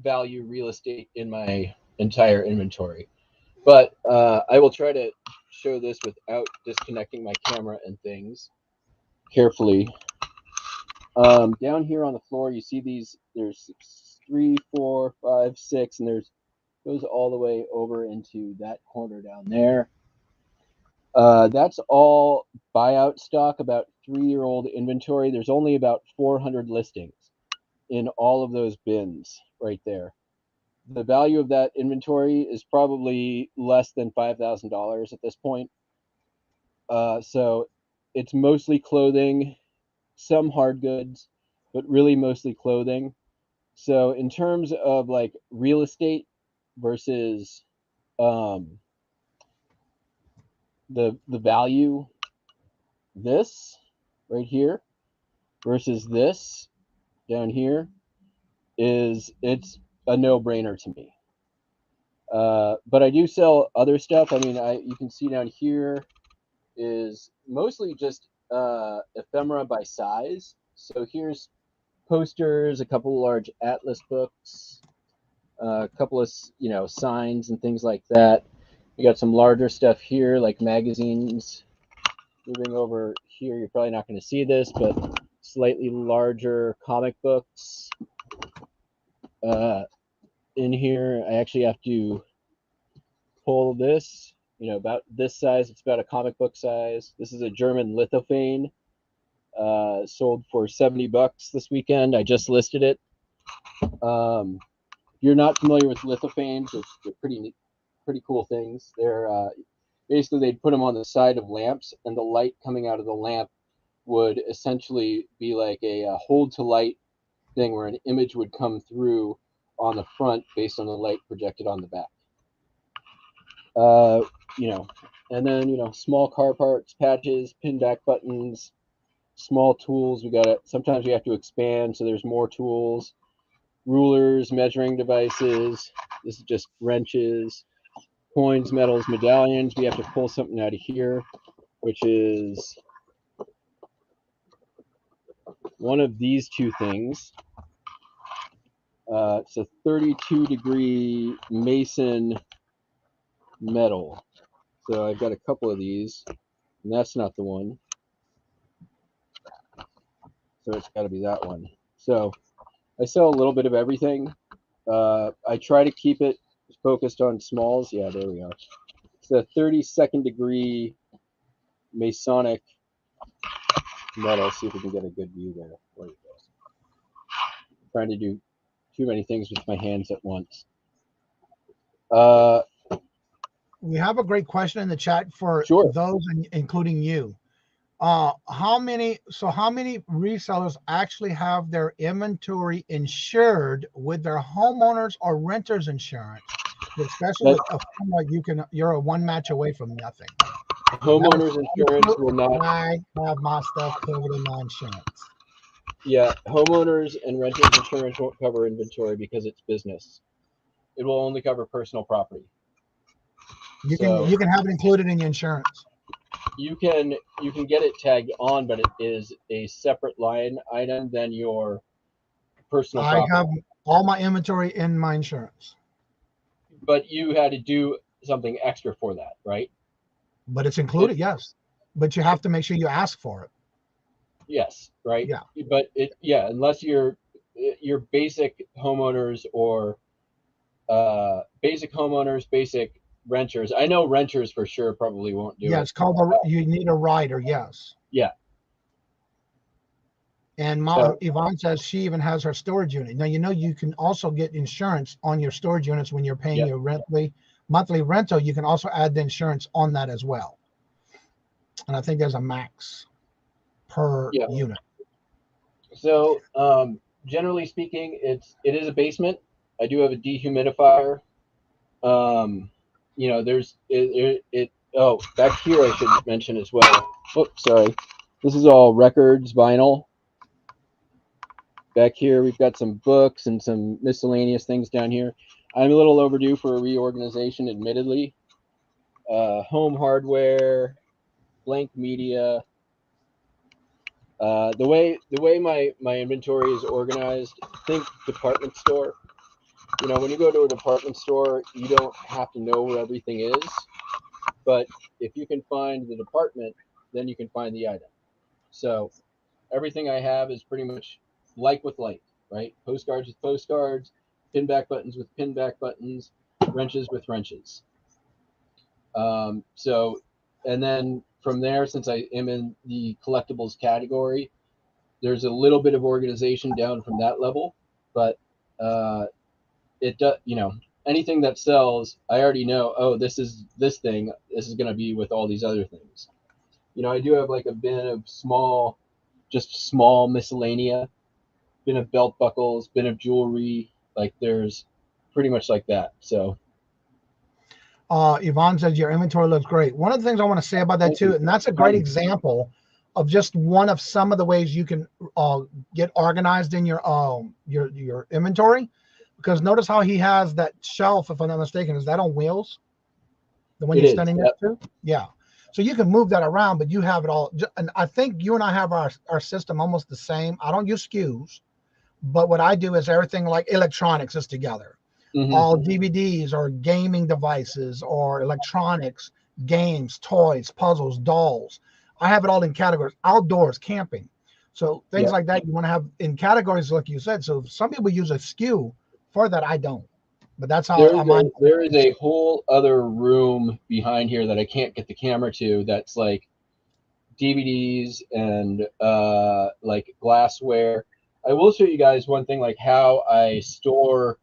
value real estate in my entire inventory. But I will try to show this without disconnecting my camera and things carefully. Down here on the floor, you see these, there's 3, 4, 5, 6, and goes all the way over into that corner down there. That's all buyout stock, about 3-year-old inventory. There's only about 400 listings in all of those bins right there. The value of that inventory is probably less than $5,000 at this point. So it's mostly clothing, some hard goods, but really mostly clothing. So in terms of like real estate versus the value, this right here versus this down here it's a no-brainer to me. But I do sell other stuff. I mean, you can see down here is mostly just ephemera by size. So here's posters, a couple of large atlas books, a couple of signs and things like that. You got some larger stuff here, like magazines. Moving over here, you're probably not going to see this, but slightly larger comic books. In here, I actually have to pull this, about this size. It's about a comic book size. This is a German lithophane, sold for $70 this weekend. I just listed it. If you're not familiar with lithophanes, they're pretty cool things. They're basically, they'd put them on the side of lamps, and the light coming out of the lamp would essentially be like a hold to light thing where an image would come through on the front based on the light projected on the back. And then, small car parts, patches, pin back buttons, small tools. Sometimes we have to expand, so there's more tools, rulers, measuring devices. This is just wrenches, coins, medals, medallions. We have to pull something out of here, which is one of these two things. It's a 32-degree Mason medal. So I've got a couple of these, and that's not the one. So it's got to be that one. So I sell a little bit of everything. I try to keep it focused on smalls. Yeah, there we are. It's a 32nd degree Masonic medal. See if we can get a good view there. There you go. Trying to do too many things with my hands at once. We have a great question in the chat for Sure. those, including you. How many resellers actually have their inventory insured with their homeowners or renters insurance? Especially with a firm like you're a one match away from nothing. Homeowners insurance will not. I have my stuff covered in my insurance. Yeah, homeowners and renters insurance won't cover inventory because it's business. It will only cover personal property. You can have it included in your insurance. You can get it tagged on, but it is a separate line item than your personal property. I have all my inventory in my insurance. But you had to do something extra for that, right? But it's included, yes. But you have to make sure you ask for it. Yes, right? Yeah. But unless your basic homeowners or basic renters. I know renters for sure probably won't do it. Yeah, it's called you need a rider, yes. Yeah. And Yvonne says she even has her storage unit. Now, you can also get insurance on your storage units when you're paying your monthly rental. You can also add the insurance on that as well. And I think there's a max per unit. So generally speaking, it is a basement. I do have a dehumidifier. There's back here I should mention as well. Oops, sorry. This is all records, vinyl. Back here, we've got some books and some miscellaneous things down here. I'm a little overdue for a reorganization, admittedly. Home hardware, blank media. The way my inventory is organized, think department store. You know, when you go to a department store, you don't have to know where everything is, but if you can find the department, then you can find the item. So everything I have is pretty much like with like, right? Postcards with postcards, pin back buttons with pin back buttons, wrenches with wrenches. So, and then from there, since I am in the collectibles category, there's a little bit of organization down from that level, but it does, you know, anything that sells, I already know, oh, this is this thing, this is going to be with all these other things. You know, I do have like a bin of small, just small miscellanea, bin of belt buckles, bin of jewelry, like there's pretty much like that. So Yvonne says your inventory looks great. One of the things I want to say about that too, and that's a great example of just one of some of the ways you can get organized in your inventory. Because notice how he has that shelf, if I'm not mistaken, is that on wheels? The one you're standing next to? Yeah. So you can move that around, but you have it all. And I think you and I have our system almost the same. I don't use SKUs, but what I do is everything like electronics is together. Mm-hmm. All DVDs or gaming devices or electronics, games, toys, puzzles, dolls. I have it all in categories. Outdoors, camping. So things like that you want to have in categories like you said. So some people use a SKU for that. I don't. But that's how there is a whole other room behind here that I can't get the camera to. That's like DVDs and like glassware. I will show you guys one thing, like how I store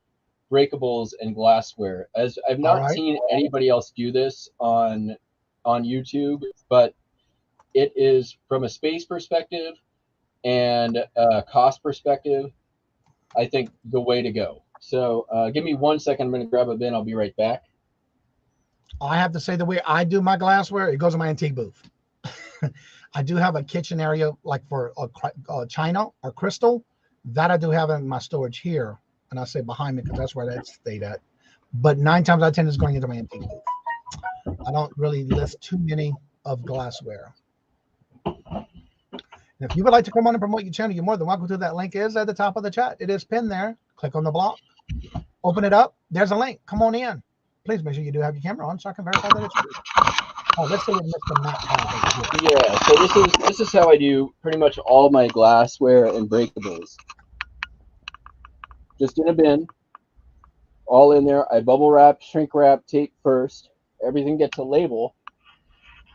breakables and glassware. As I've not seen anybody else do this on YouTube, but it is from a space perspective and a cost perspective, I think the way to go. So give me 1 second. I'm going to grab a bin. I'll be right back. I have to say the way I do my glassware, it goes in my antique booth. I do have a kitchen area like for china or crystal. That I do have in my storage here. And I say behind me because that's where that stayed at. But 9 times out of 10 is going into my antique booth. I don't really list too many of glassware. And if you would like to come on and promote your channel, you're more than welcome to. That link is at the top of the chat. It is pinned there. Click on the block. Open it up. There's a link. Come on in. Please make sure you do have your camera on so I can verify that it's you. Oh, let's see what Mr. Matt has. Yeah, so this is how I do pretty much all my glassware and breakables. Just in a bin, all in there. I bubble wrap, shrink wrap, tape first. Everything gets a label.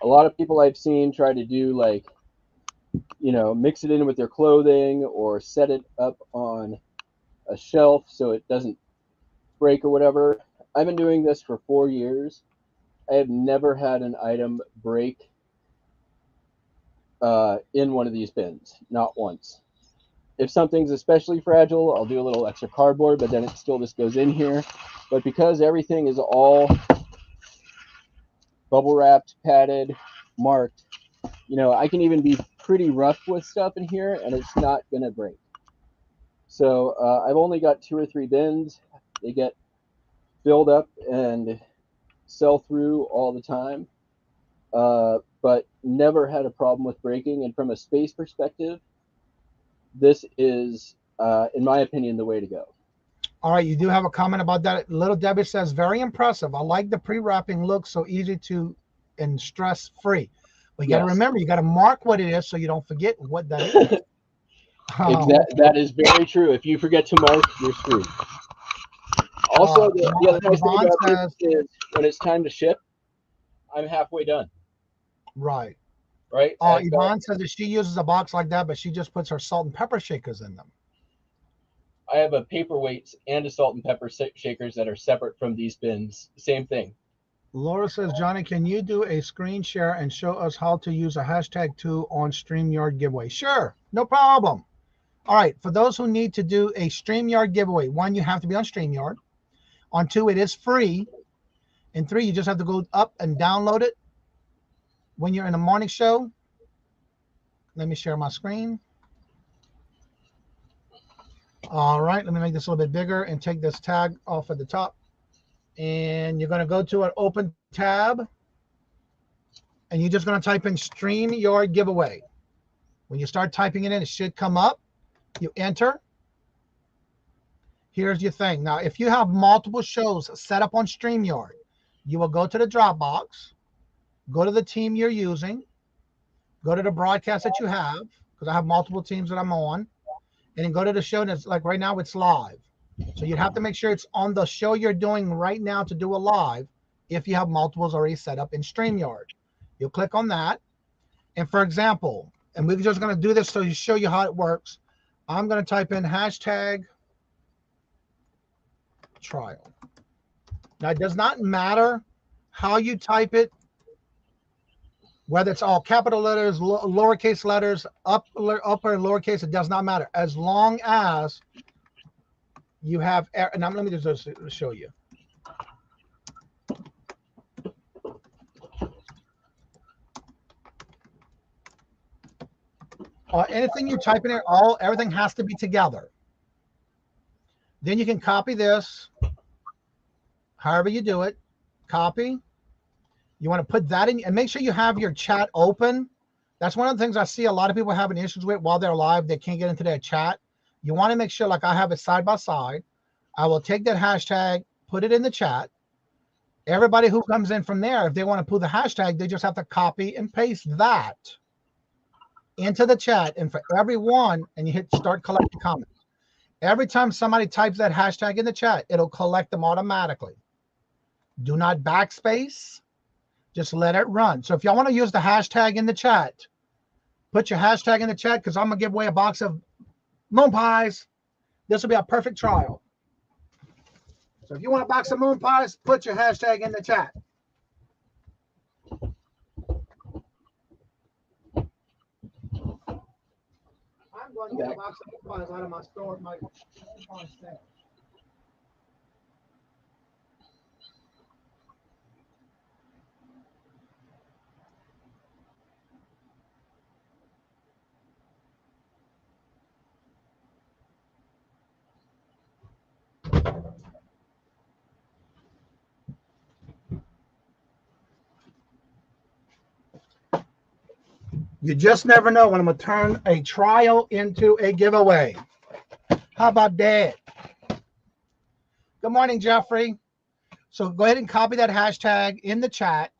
A lot of people I've seen try to do like, you know, mix it in with their clothing or set it up on a shelf so it doesn't break or whatever. I've been doing this for 4 years. I have never had an item break in one of these bins, not once. If something's especially fragile, I'll do a little extra cardboard, but then it still just goes in here. But because everything is all bubble wrapped, padded, marked, you know, I can even be pretty rough with stuff in here and it's not going to break. So I've only got 2 or 3 bins. They get filled up and sell through all the time, but never had a problem with breaking. And from a space perspective, this is, in my opinion, the way to go. All right, you do have a comment about that. Little Debbie says, very impressive. I like the pre-wrapping look, so easy to and stress-free. But you got to remember, you got to mark what it is so you don't forget what that is. That is very true. If you forget to mark, you're screwed. Also, the other nice thing about this is when it's time to ship, I'm halfway done. Right. Right. Yvonne says that she uses a box like that, but she just puts her salt and pepper shakers in them. I have a paperweights and a salt and pepper shakers that are separate from these bins. Same thing. Laura says, Johnny, can you do a screen share and show us how to use a hashtag 2 on StreamYard giveaway? Sure, no problem. All right, for those who need to do a StreamYard giveaway, 1, you have to be on StreamYard. On 2, it is free. And 3, you just have to go up and download it when you're in the morning show. Let me share my screen. All right, let me make this a little bit bigger and take this tag off at the top. And you're going to go to an open tab. And you're just going to type in StreamYard giveaway. When you start typing it in, it should come up. You enter. Here's your thing. Now, if you have multiple shows set up on StreamYard, you will go to the Dropbox, go to the team you're using, go to the broadcast that you have, because I have multiple teams that I'm on, and then go to the show that's like right now it's live. So you have to make sure it's on the show you're doing right now to do a live if you have multiples already set up in StreamYard. You'll click on that. And for example, and we're just going to do this so you show you how it works. I'm going to type in hashtag trial. Now, it does not matter how you type it, whether it's all capital letters, lowercase letters, upper and lowercase, it does not matter. As long as you have, and let me just show you. Anything you type in there, everything has to be together. Then you can copy this, however you do it. Copy. You want to put that in, and make sure you have your chat open. That's one of the things I see a lot of people having issues with while they're live. They can't get into their chat. You want to make sure, like I have it side by side. I will take that hashtag, put it in the chat. Everybody who comes in from there, if they want to put the hashtag, they just have to copy and paste that into the chat. And for everyone, and you hit start collecting comments. Every time somebody types that hashtag in the chat, it'll collect them automatically. Do not backspace. Just let it run. So if y'all want to use the hashtag in the chat, put your hashtag in the chat, because I'm going to give away a box of moon pies. This will be a perfect trial. So if you want a box of moon pies, put your hashtag in the chat. I'm going to get a box of moon pies out of my store, my stash. You just never know when I'm going to turn a trial into a giveaway. How about that? Good morning, Jeffrey. So go ahead and copy that hashtag in the chat,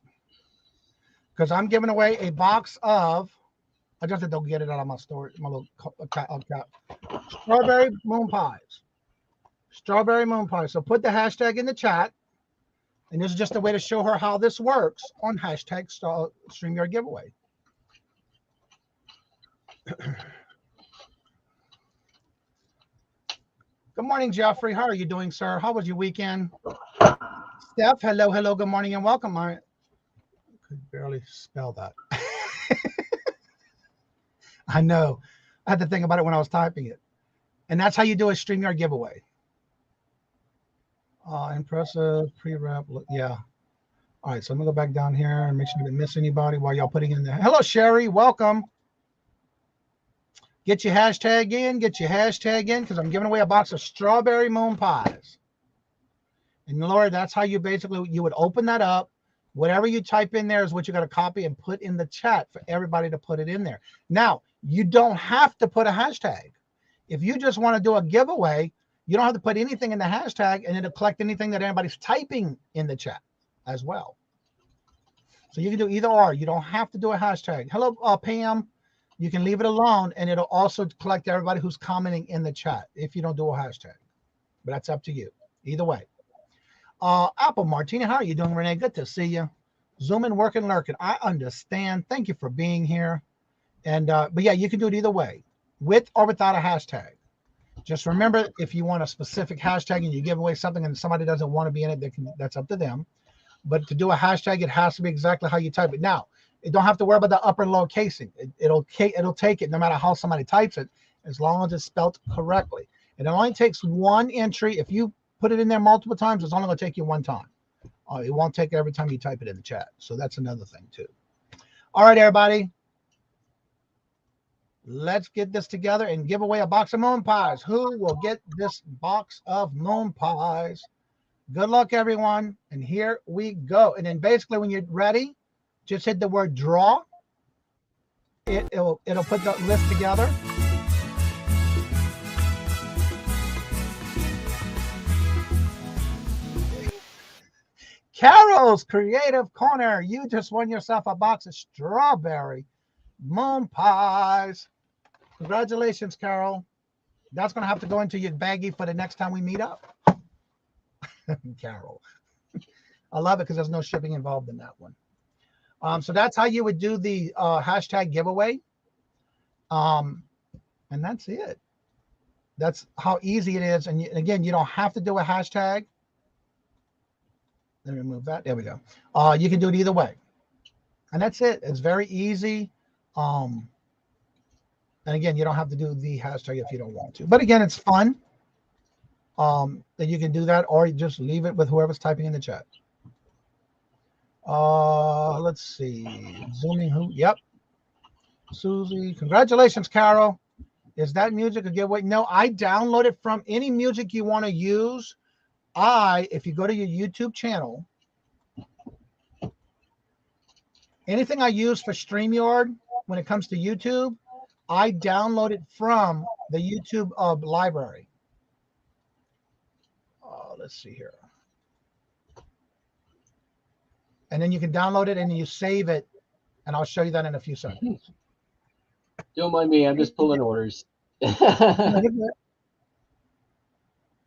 because I'm giving away a box of, I just have to get it out of my store, my little strawberry moon pies. Strawberry moon pies. So put the hashtag in the chat, and this is just a way to show her how this works on hashtag StreamYard giveaway. Good morning, Jeffrey. How are you doing, sir? How was your weekend? Steph, hello, good morning, and welcome. I could barely spell that. I know. I had to think about it when I was typing it. And that's how you do a StreamYard giveaway. Impressive pre-rep. Yeah. All right, so I'm going to go back down here and make sure I didn't miss anybody while y'all putting in there. Hello, Sherry. Welcome. Get your hashtag in, because I'm giving away a box of strawberry moon pies. And Lord, that's how you would open that up. Whatever you type in there is what you got to copy and put in the chat for everybody to put it in there. Now, you don't have to put a hashtag. If you just want to do a giveaway, you don't have to put anything in the hashtag, and it'll collect anything that anybody's typing in the chat as well. So you can do either or. You don't have to do a hashtag. Hello, Pam. You can leave it alone, and it'll also collect everybody who's commenting in the chat if you don't do a hashtag. But that's up to you. Either way. Apple Martina, how are you doing, Renee? Good to see you. Zooming, working, lurking. I understand. Thank you for being here. And but yeah, you can do it either way, with or without a hashtag. Just remember, if you want a specific hashtag and you give away something and somebody doesn't want to be in it, that's up to them. But to do a hashtag, it has to be exactly how you type it. Now, you don't have to worry about the upper and lower casing. It'll take it no matter how somebody types it, as long as it's spelled correctly. And it only takes one entry. If you put it in there multiple times, it's only going to take you one time. It won't take every time you type it in the chat. So that's another thing too. All right, everybody. Let's get this together and give away a box of moon pies. Who will get this box of moon pies? Good luck, everyone. And here we go. And then basically when you're ready, just hit the word draw. It'll put the list together. Carol's Creative Corner. You just won yourself a box of strawberry moon pies. Congratulations, Carol. That's going to have to go into your baggie for the next time we meet up. Carol. I love it because there's no shipping involved in that one. So that's how you would do the hashtag giveaway. And that's it. That's how easy it is. And again, you don't have to do a hashtag. Let me remove that. There we go. You can do it either way. And that's it. It's very easy. And again, you don't have to do the hashtag if you don't want to. But again, it's fun that you can do that, or you just leave it with whoever's typing in the chat. Let's see. Zooming who? Yep. Susie. Congratulations, Carol. Is that music a giveaway? No, I download it from any music you want to use. If you go to your YouTube channel, anything I use for StreamYard, when it comes to YouTube, I download it from the YouTube library. Let's see here. And then you can download it and you save it. And I'll show you that in a few seconds. Don't mind me. I'm just pulling orders. And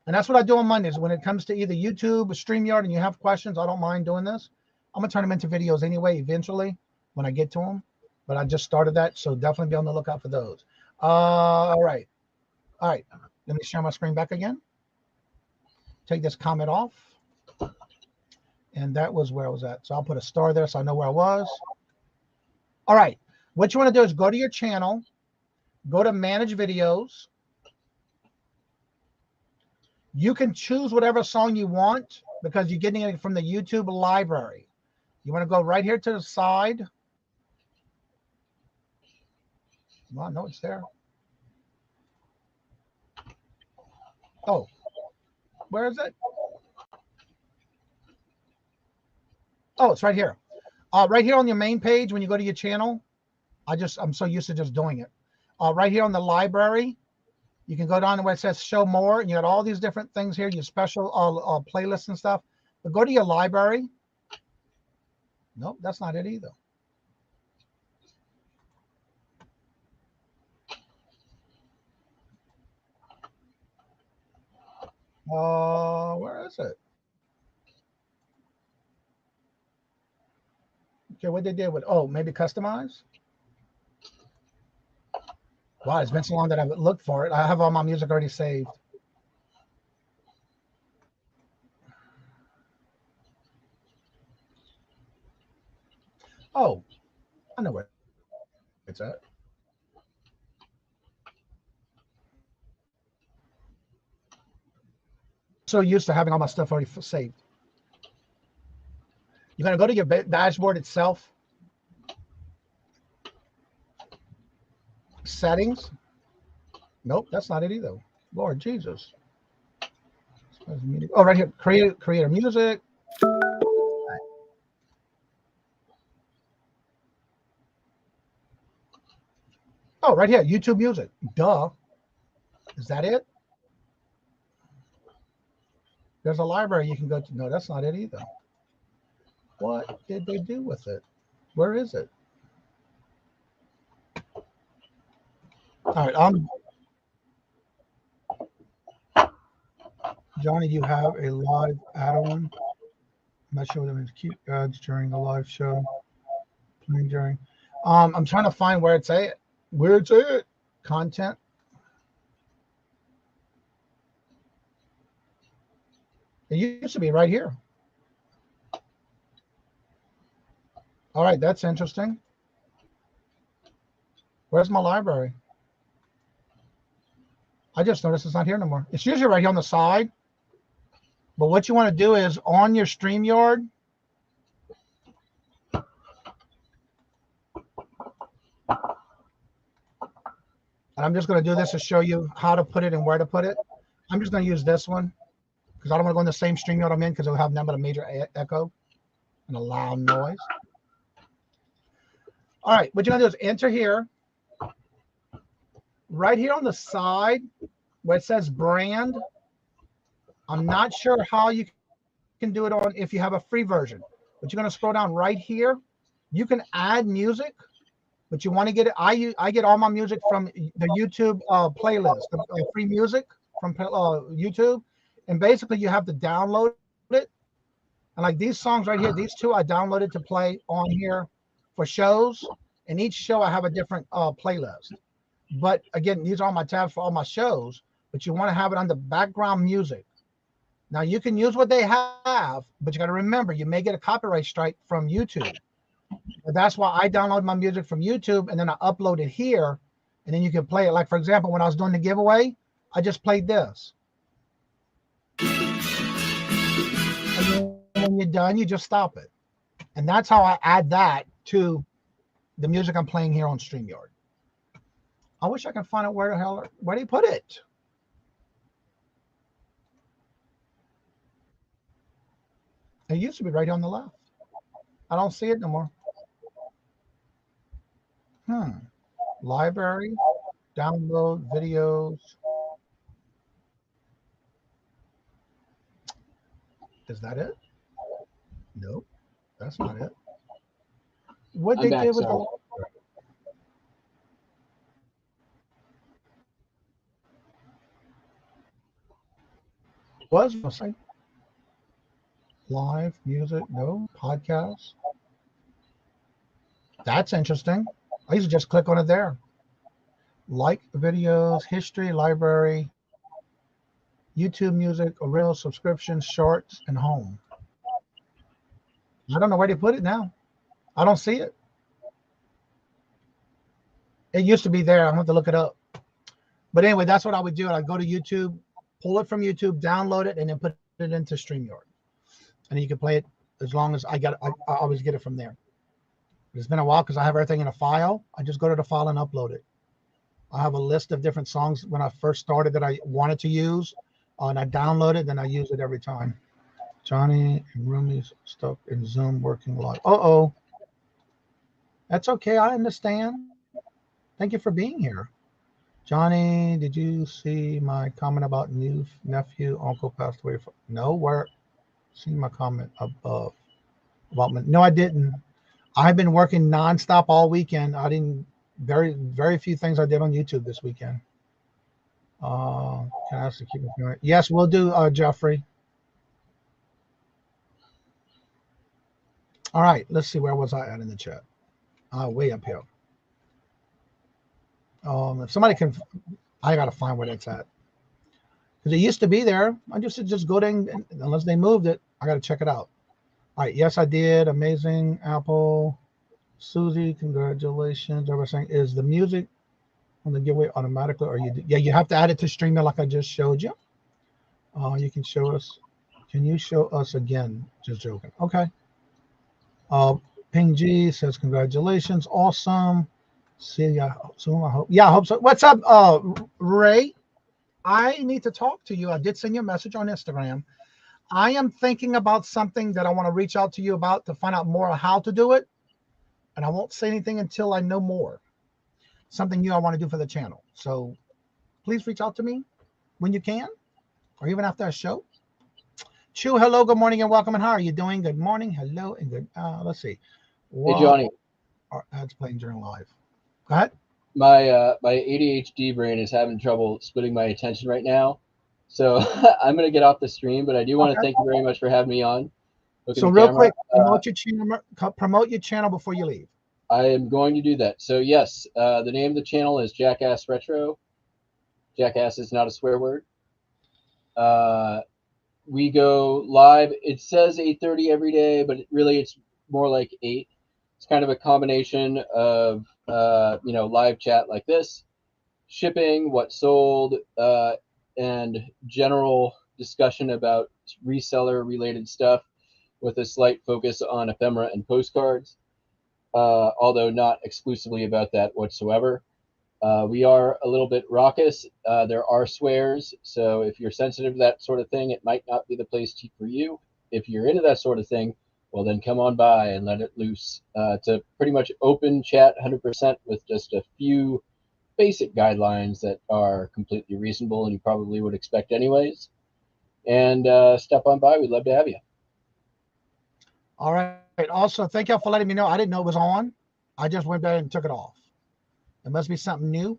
that's what I do on Mondays. When it comes to either YouTube or StreamYard and you have questions, I don't mind doing this. I'm going to turn them into videos anyway, eventually, when I get to them. But I just started that, so definitely be on the lookout for those. All right. Let me share my screen back again. Take this comment off. And that was where I was at. So I'll put a star there so I know where I was. All right. What you want to do is go to your channel, go to Manage Videos. You can choose whatever song you want because you're getting it from the YouTube library. You want to go right here to the side. Well, no, it's there. Oh, where is it? Oh, it's right here. Right here on your main page when you go to your channel. I'm so used to just doing it. Right here on the library. You can go down to where it says show more, and you got all these different things here, your special playlists and stuff. But go to your library. Nope, that's not it either. Where is it? Okay, what they did with, maybe customize? Wow, it's been so long that I've looked for it. I have all my music already saved. Oh, I know where it's at. So used to having all my stuff already saved. You're going to go to your dashboard itself. Settings. Nope, that's not it either. Lord Jesus. Oh, right here. Creator music. Oh, right here. YouTube music. Duh. Is that it? There's a library you can go to. No, that's not it either. What did they do with it? Where is it? All right, Johnny, you have a live add-on. I'm not sure what it means. Keep ads during the live show. Playing during. I'm trying to find where it's at. Where it's at. Content. It used to be right here. All right, that's interesting. Where's my library? I just noticed it's not here no more. It's usually right here on the side. But what you want to do is on your StreamYard, And I'm just going to do this to show you how to put it and where to put it. I'm just going to use this one because I don't want to go in the same StreamYard I'm in because it'll have nothing but a major echo and a loud noise. All right, what you're going to do is enter here. Right here on the side where it says brand, I'm not sure how you can do it on if you have a free version, but you're going to scroll down right here. You can add music, but you want to get it. I get all my music from the YouTube playlist, the free music from YouTube, and basically you have to download it. And like these songs right here, these two I downloaded to play on here for shows, and each show I have a different playlist. But again, these are all my tabs for all my shows, but you want to have it under background music. Now you can use what they have, but you got to remember, you may get a copyright strike from YouTube. But that's why I download my music from YouTube and then I upload it here, and then you can play it. Like for example, when I was doing the giveaway, I just played this. And then when you're done, you just stop it. And that's how I add that to the music I'm playing here on StreamYard. I wish I could find out where the hell, where he put it. It used to be right on the left. I don't see it no more. Library, download videos. Is that it? Nope, that's not it. What they did with the was like live music, no podcasts. That's interesting. I used to just click on it there. Like videos, history, library, YouTube music, original subscriptions, shorts, and home. I don't know where they put it now. I don't see it. It used to be there. I have to look it up. But anyway, that's what I would do. I'd go to YouTube, pull it from YouTube, download it, and then put it into StreamYard. And you can play it as long as I always get it from there. It's been a while because I have everything in a file. I just go to the file and upload it. I have a list of different songs when I first started that I wanted to use, and I download it, then I use it every time. Johnny and Rumi's stuck in Zoom working live. Uh-oh. That's okay. I understand. Thank you for being here. Johnny, did you see my comment about nephew, uncle passed away? No, where? See my comment above about my, no, I didn't. I've been working nonstop all weekend. I didn't, very few things I did on YouTube this weekend. Can I ask to keep it going? Yes, we'll do, Jeffrey. All right, let's see, where was I at in the chat? Way up here. If somebody can, I gotta find where that's at. Because it used to be there. I just go there, and unless they moved it, I gotta check it out. All right, yes, I did. Amazing, Apple. Susie, congratulations. Everything is the music on the giveaway automatically, or yeah, you have to add it to StreamYard like I just showed you. You can show us. Can you show us again? Just joking. Okay. Ping G says congratulations, awesome. See ya soon. I hope. Yeah, I hope so. What's up, Ray? I need to talk to you. I did send you a message on Instagram. I am thinking about something that I want to reach out to you about to find out more on how to do it. And I won't say anything until I know more. Something new I want to do for the channel. So please reach out to me when you can, or even after a show. Chu, hello, good morning and welcome. And how are you doing? Good morning, hello, and good. Let's see. Hey, Johnny. Our ads playing during live. Go ahead. My ADHD brain is having trouble splitting my attention right now. So I'm going to get off the stream, but I do want to thank you very much for having me on. So real quick, promote your channel before you leave. I am going to do that. So yes, the name of the channel is Jackass Retro. Jackass is not a swear word. We go live. It says 8:30 every day, but really it's more like 8. It's kind of a combination of live chat like this, shipping, what sold, and general discussion about reseller related stuff, with a slight focus on ephemera and postcards, although not exclusively about that whatsoever. We are a little bit raucous. There are swears, so if you're sensitive to that sort of thing, it might not be the place for you. If you're into that sort of thing, well, then come on by and let it loose. It's a pretty much open chat, 100%, with just a few basic guidelines that are completely reasonable and you probably would expect anyways. And step on by. We'd love to have you. All right. Also, thank y'all for letting me know. I didn't know it was on. I just went there and took it off. It must be something new.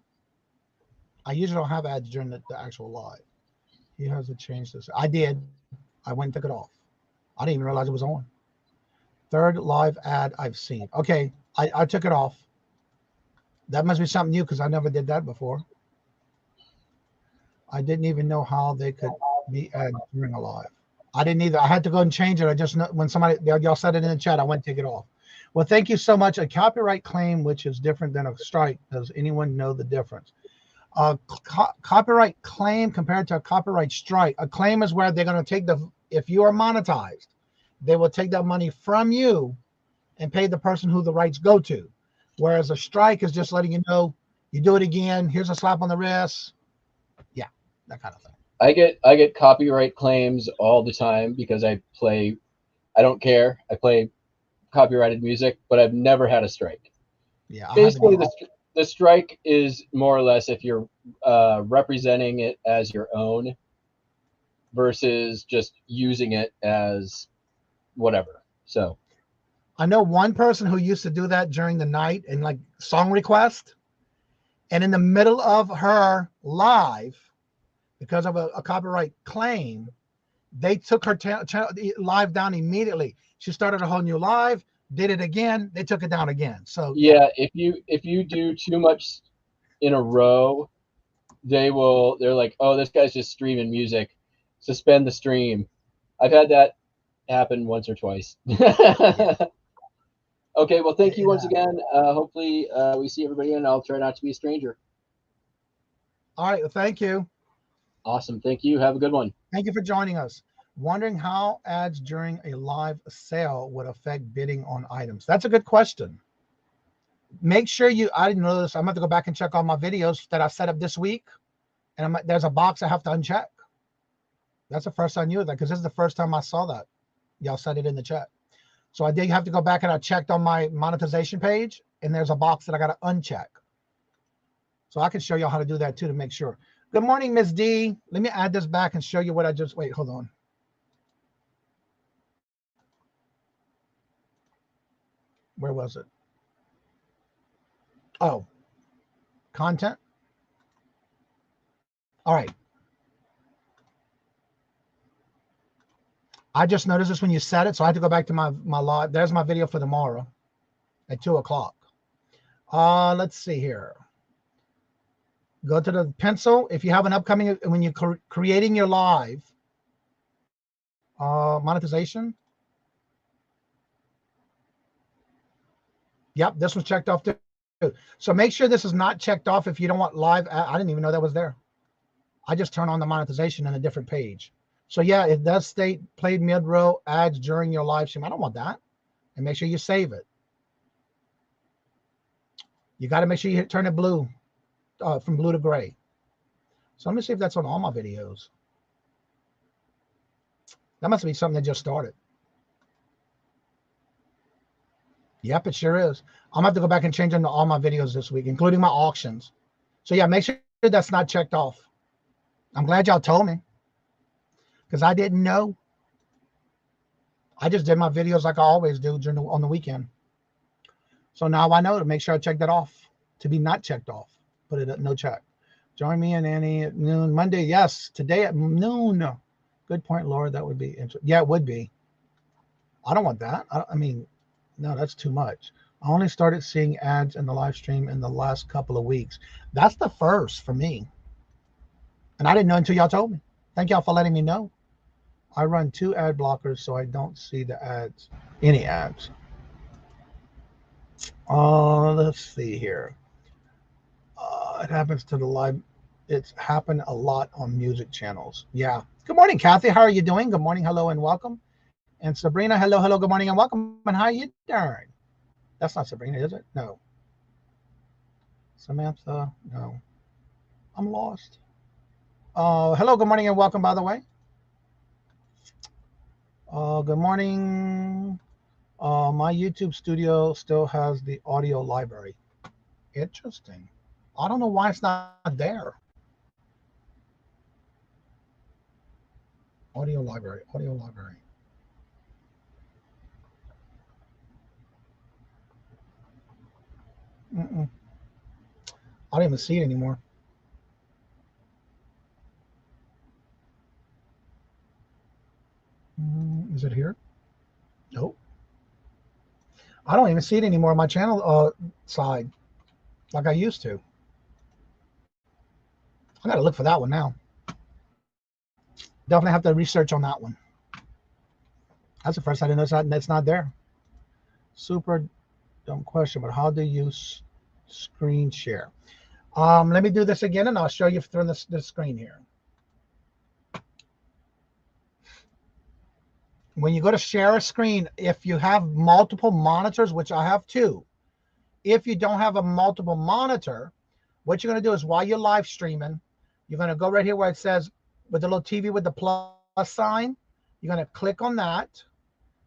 I usually don't have ads during the actual live. He has to change this. I did. I went and took it off. I didn't even realize it was on. Third live ad I've seen. Okay, I took it off. That must be something new because I never did that before. I didn't even know how they could be ads during a live. I didn't either. I had to go and change it. I just know when somebody, y'all said it in the chat, I went to take it off. Well, thank you so much. A copyright claim, which is different than a strike. Does anyone know the difference? Copyright claim compared to a copyright strike. A claim is where they're going to take if you are monetized, they will take that money from you and pay the person who the rights go to. Whereas a strike is just letting you know, you do it again, here's a slap on the wrist. Yeah, that kind of thing. I get copyright claims all the time because I don't care. I play copyrighted music, but I've never had a strike. Yeah. Basically, the strike is more or less if you're representing it as your own versus just using it as whatever. So I know one person who used to do that during the night and like song request, and in the middle of her live, because of a copyright claim, they took her live down immediately. She started a whole new live, did it again, they took it down again. So yeah, if you do too much in a row, they're like, oh, this guy's just streaming music, suspend the stream. I've had that happen once or twice. Okay, well, thank you once again. Hopefully we see everybody, and I'll try not to be a stranger. All right, well, thank you. Awesome. Thank you. Have a good one. Thank you for joining us. Wondering how ads during a live sale would affect bidding on items. That's a good question. Make sure I didn't know this. I'm going to go back and check all my videos that I set up this week. And there's a box I have to uncheck. That's the first I knew that because this is the first time I saw that. Y'all said it in the chat. So I did have to go back and I checked on my monetization page, and there's a box that I got to uncheck. So I can show y'all how to do that too to make sure. Good morning, Ms. D. Let me add this back and show you what wait, hold on. Where was it? Oh, content. All right. I just noticed this when you said it, so I had to go back to my live. There's my video for tomorrow at 2 o'clock. Let's see here. Go to the pencil. If you have an upcoming, when you're creating your live monetization. Yep, this was checked off too. So make sure this is not checked off if you don't want live. I didn't even know that was there. I just turn on the monetization on a different page. So yeah, it does state played mid-row ads during your live stream. I don't want that. And make sure you save it. You got to make sure you turn it blue, from blue to gray. So let me see if that's on all my videos. That must be something that just started. Yep, it sure is. I'm going to have to go back and change them to all my videos this week, including my auctions. So yeah, make sure that's not checked off. I'm glad y'all told me, because I didn't know. I just did my videos like I always do on the weekend. So now I know to make sure I check that off, to be not checked off. Put it at no check. Join me and Annie at noon Monday. Yes, today at noon. Good point, Laura. That would be interesting. Yeah, it would be. I don't want that. I mean, no, that's too much. I only started seeing ads in the live stream in the last couple of weeks. That's the first for me. And I didn't know until y'all told me. Thank y'all for letting me know. I run 2 ad blockers so I don't see the ads, any ads. Let's see here. It happens to the live. It's happened a lot on music channels. Yeah. Good morning, Kathy. How are you doing? Good morning. Hello and welcome. And Sabrina, hello, hello. Good morning and welcome. And how are you doing? That's not Sabrina, is it? No. Samantha, no. I'm lost. Hello, good morning, and welcome, by the way. Good morning. My YouTube studio still has the audio library. Interesting. I don't know why it's not there. Audio library, audio library. I don't even see it anymore. Is it here? Nope. I don't even see it anymore on my channel side like I used to. I got to look for that one now. Definitely have to research on that one. That's the first I didn't notice that it's not there. Super dumb question, but how do you screen share? Let me do this again, and I'll show you through the screen here. When you go to share a screen, if you have multiple monitors, which I have two, if you don't have a multiple monitor, what you're going to do is while you're live streaming, you're going to go right here where it says with the little TV with the plus sign. You're going to click on that,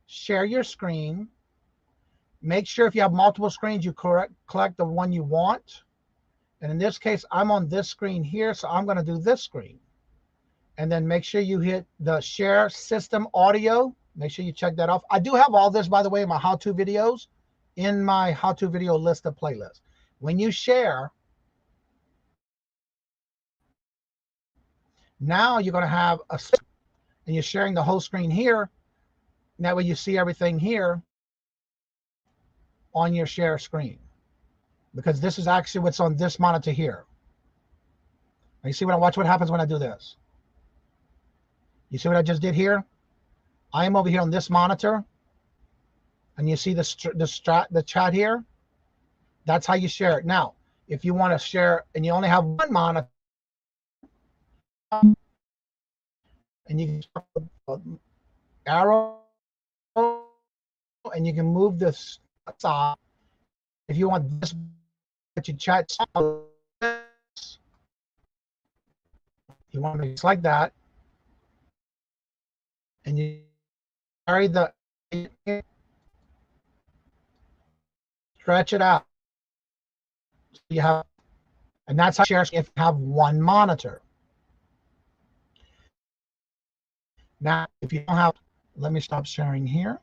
share your screen. Make sure if you have multiple screens, you collect the one you want. And in this case, I'm on this screen here, so I'm going to do this screen. And then make sure you hit the share system audio. Make sure you check that off. I do have all this, by the way, in my how-to videos, in my how-to video list of playlists. When you share, now you're going to have a, and you're sharing the whole screen here. That way you see everything here on your share screen, because this is actually what's on this monitor here. Now you see watch what happens when I do this. You see what I just did here? I am over here on this monitor, and you see the chat here. That's how you share it. Now, if you want to share and you only have one monitor, and you can arrow, and you can move this aside. If you want this, but you chat, you want to make it like that, and you carry the, stretch it out. So you have, and that's how you share if you have one monitor. Now, if you don't have, let me stop sharing here.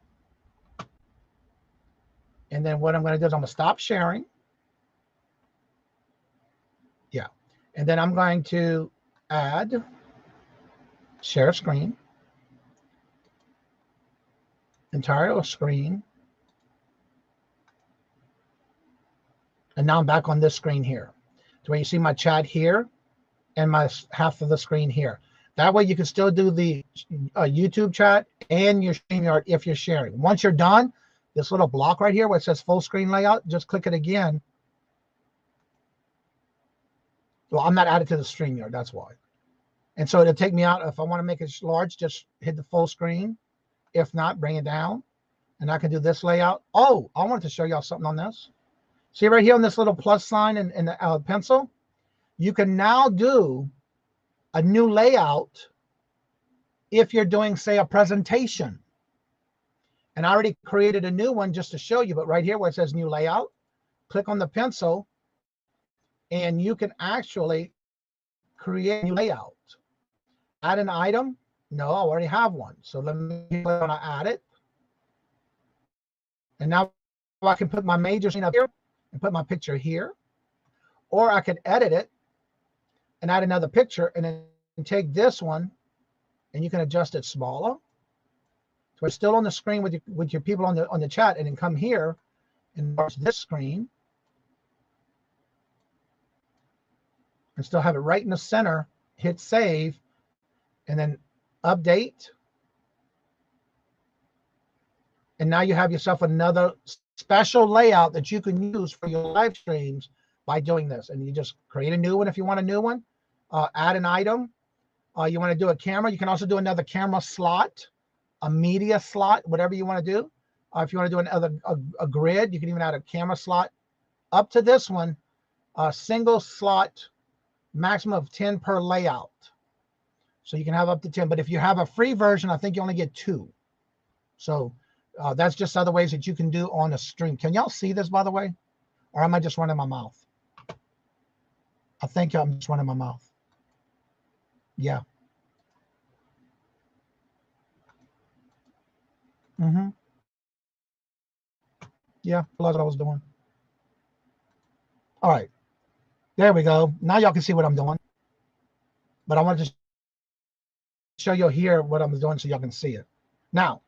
And then what I'm going to do is I'm going to stop sharing. Yeah. And then I'm going to add share screen, entire screen. And now I'm back on this screen here, to where you see my chat here and my half of the screen here. That way you can still do the YouTube chat and your StreamYard if you're sharing. Once you're done, this little block right here where it says full screen layout, just click it again. Well, I'm not added to the StreamYard, that's why. And so it'll take me out. If I want to make it large, just hit the full screen. If not, bring it down. And I can do this layout. Oh, I wanted to show y'all something on this. See right here on this little plus sign and the pencil? You can now do a new layout if you're doing, say, a presentation. And I already created a new one just to show you, but right here where it says new layout, click on the pencil, and you can actually create a new layout. Add an item. No, I already have one. So let me click on add it. And now I can put my major screen up here and put my picture here. Or I can edit it and add another picture, and then take this one and you can adjust it smaller. So it's still on the screen with your people on the chat, and then come here and watch this screen and still have it right in the center. Hit save and then update. And now you have yourself another special layout that you can use for your live streams by doing this. And you just create a new one if you want a new one. Add an item. You want to do a camera. You can also do another camera slot, a media slot, whatever you want to do. If you want to do a grid, you can even add a camera slot up to this one. single slot, maximum of 10 per layout. So you can have up to 10. But if you have a free version, I think you only get 2. So that's just other ways that you can do on a stream. Can y'all see this, by the way? Or am I just running my mouth? I think I'm just running my mouth. Yeah. Mm-hmm. Yeah, that's what I was doing. All right. There we go. Now y'all can see what I'm doing. But I want to show you here what I'm doing so y'all can see it. Now,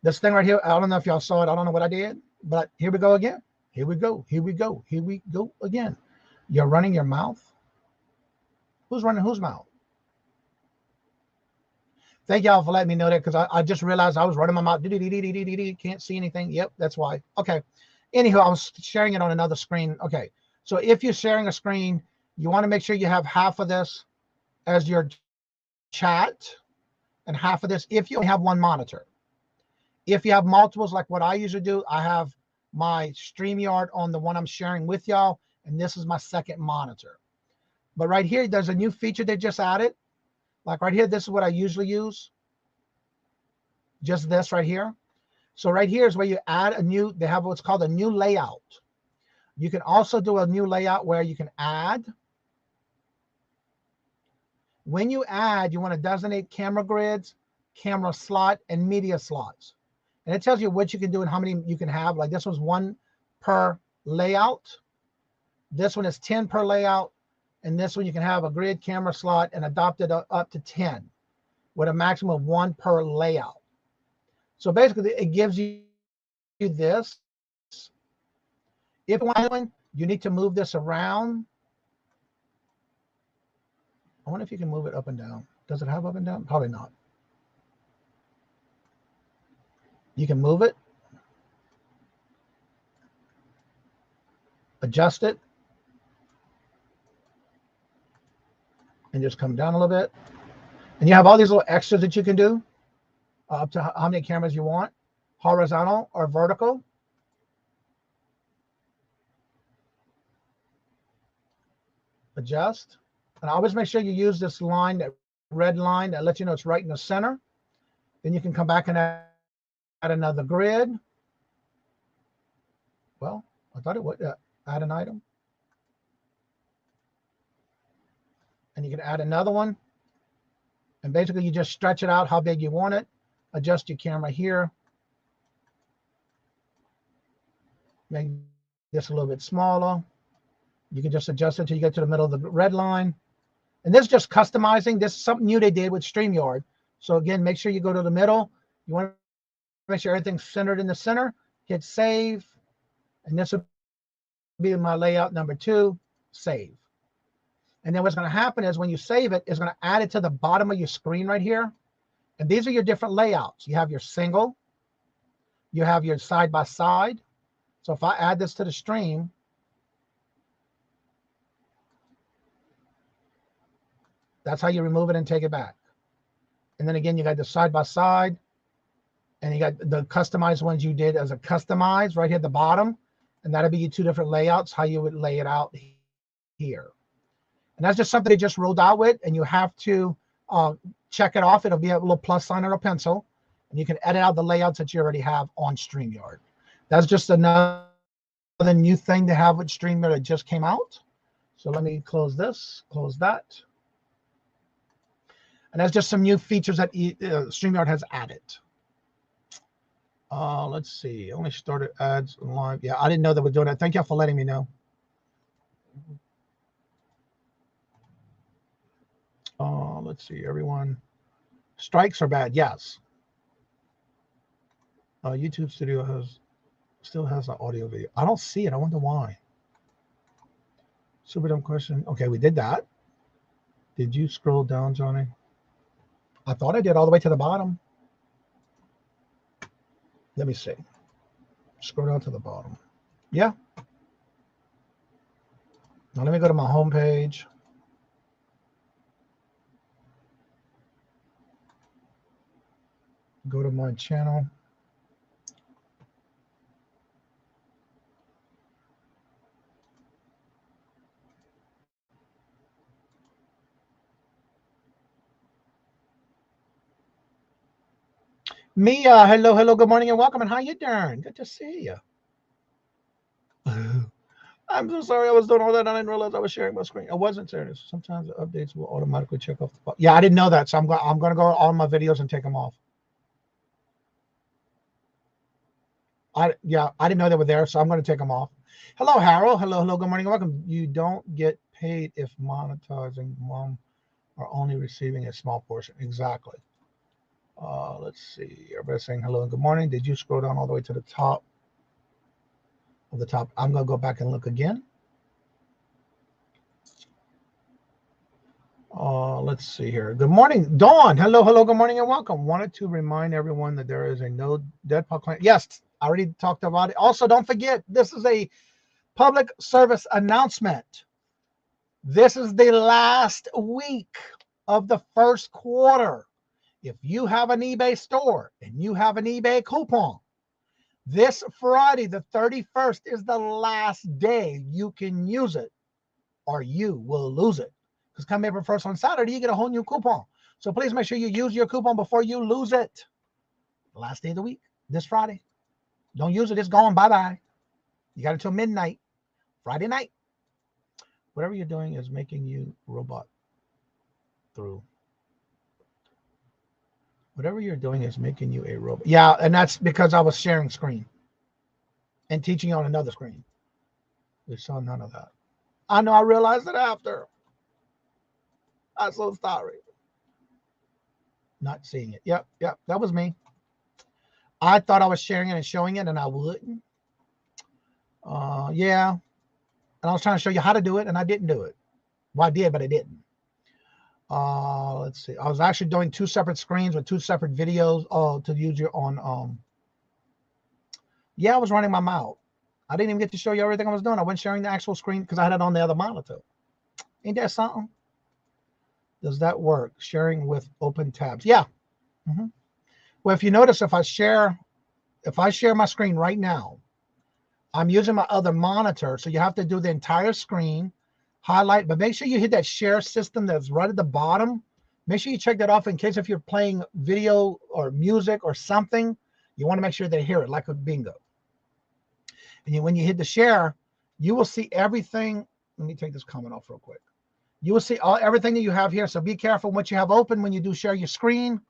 this thing right here, I don't know if y'all saw it. I don't know what I did. But here we go again. Here we go. Here we go. Here we go again. You're running your mouth. Who's running whose mouth? Thank y'all for letting me know that, because I just realized I was running my mouth. Can't see anything. Yep, that's why. Okay. Anyhow, I was sharing it on another screen. Okay. So if you're sharing a screen, you want to make sure you have half of this as your chat and half of this if you only have one monitor. If you have multiples, like what I usually do, I have my StreamYard on the one I'm sharing with y'all, and this is my second monitor. But right here, there's a new feature they just added. Like right here, this is what I usually use. Just this right here. So right here is where you add a new, they have what's called a new layout. You can also do a new layout where you can add. When you add, you want to designate camera grids, camera slot, and media slots. And it tells you what you can do and how many you can have. Like this one's 1 per layout. This one is 10 per layout. And this one you can have a grid, camera slot, and adopt it up to 10 with a maximum of 1 per layout. So basically it gives you this. If you need to move this around. I wonder if you can move it up and down. Does it have up and down? Probably not. You can move it, adjust it, and just come down a little bit. And you have all these little extras that you can do up to how many cameras you want, horizontal or vertical. Adjust. And always make sure you use this line, that red line that lets you know it's right in the center. Then you can come back and add another grid. Well, I thought it would add an item. And you can add another one. And basically you just stretch it out how big you want it. Adjust your camera here. Make this a little bit smaller. You can just adjust it until you get to the middle of the red line. And this is just customizing. This is something new they did with StreamYard. So again, make sure you go to the middle. You want to make sure everything's centered in the center. Hit save. And this will be my layout number 2. Save. And then what's going to happen is when you save it, it's going to add it to the bottom of your screen right here. And these are your different layouts. You have your single. You have your side by side. So if I add this to the stream, that's how you remove it and take it back. And then again, you got the side by side, and you got the customized ones you did as a customize right here at the bottom. And that'll be your 2 different layouts, how you would lay it out here. And that's just something they just rolled out with, and you have to check it off. It'll be a little plus sign or a pencil, and you can edit out the layouts that you already have on StreamYard. That's just another new thing to have with StreamYard that just came out. So let me close this, close that. And that's just some new features that StreamYard has added. Let's see. Only started ads live. Yeah, I didn't know that we're doing that. Thank you for letting me know. Let's see, everyone. Strikes are bad. Yes. YouTube Studio still has an audio video. I don't see it. I wonder why. Super dumb question. Okay, we did that. Did you scroll down, Johnny? I thought I did all the way to the bottom. Let me see. Scroll down to the bottom. Yeah. Now let me go to my home page. Go to my channel. Mia, hello, good morning and welcome. And how you doing? Good to see you. I'm so sorry I was doing all that. I didn't realize I was sharing my screen. I wasn't serious. Sometimes the updates will automatically check off the box. Yeah, I didn't know that. So I'm going to go all my videos and take them off. I didn't know they were there, so I'm going to take them off. Hello, Harold. Hello, good morning and welcome. You don't get paid if monetizing mom are only receiving a small portion. Exactly. Let's see. Everybody's saying hello and good morning. Did you scroll down all the way to the top of the top? I'm going to go back and look again. Let's see here. Good morning, Dawn. Hello, good morning and welcome. Wanted to remind everyone that there is a no deadpan claim. Yes, I already talked about it. Also, don't forget, this is a public service announcement. This is the last week of the first quarter. If you have an eBay store and you have an eBay coupon, this Friday, the 31st, is the last day you can use it, or you will lose it. Because come April 1st on Saturday, you get a whole new coupon. So please make sure you use your coupon before you lose it. The last day of the week, this Friday. Don't use it. It's gone. Bye-bye. You got until midnight, Friday night. Whatever you're doing is making you robot through. Whatever you're doing is making you a robot. Yeah, and that's because I was sharing screen and teaching you on another screen. We saw none of that. I know I realized it after. I'm so sorry. Not seeing it. Yep, that was me. I thought I was sharing it and showing it, and I wouldn't. Yeah. And I was trying to show you how to do it, and I didn't do it. Well, I did, but I didn't. Let's see. I was actually doing two separate screens with two separate videos to use your on. Yeah, I was running my mouth. I didn't even get to show you everything I was doing. I wasn't sharing the actual screen because I had it on the other monitor. Ain't that something? Does that work? Sharing with open tabs. Yeah. Mm-hmm. Well, if you notice, if I share my screen right now, I'm using my other monitor. So you have to do the entire screen, highlight, but make sure you hit that share system that's right at the bottom. Make sure you check that off in case if you're playing video or music or something, you want to make sure they hear it like a bingo. And when you hit the share, you will see everything. Let me take this comment off real quick. You will see everything that you have here. So be careful what you have open when you do share your screen.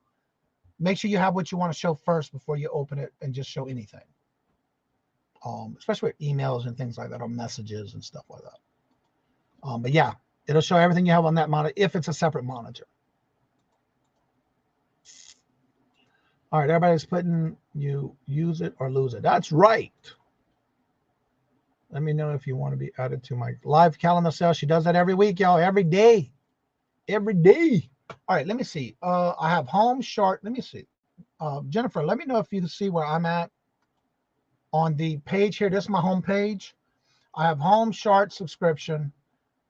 Make sure you have what you want to show first before you open it and just show anything. Especially with emails and things like that, or messages and stuff like that. But yeah, it'll show everything you have on that monitor if it's a separate monitor. All right, everybody's putting you use it or lose it. That's right. Let me know if you want to be added to my live calendar sale. She does that every week, y'all, every day. Every day. All right, let me see. I have home short. Let me see. Jennifer, let me know if you can see where I'm at on the page here. This is my home page. I have home short subscription,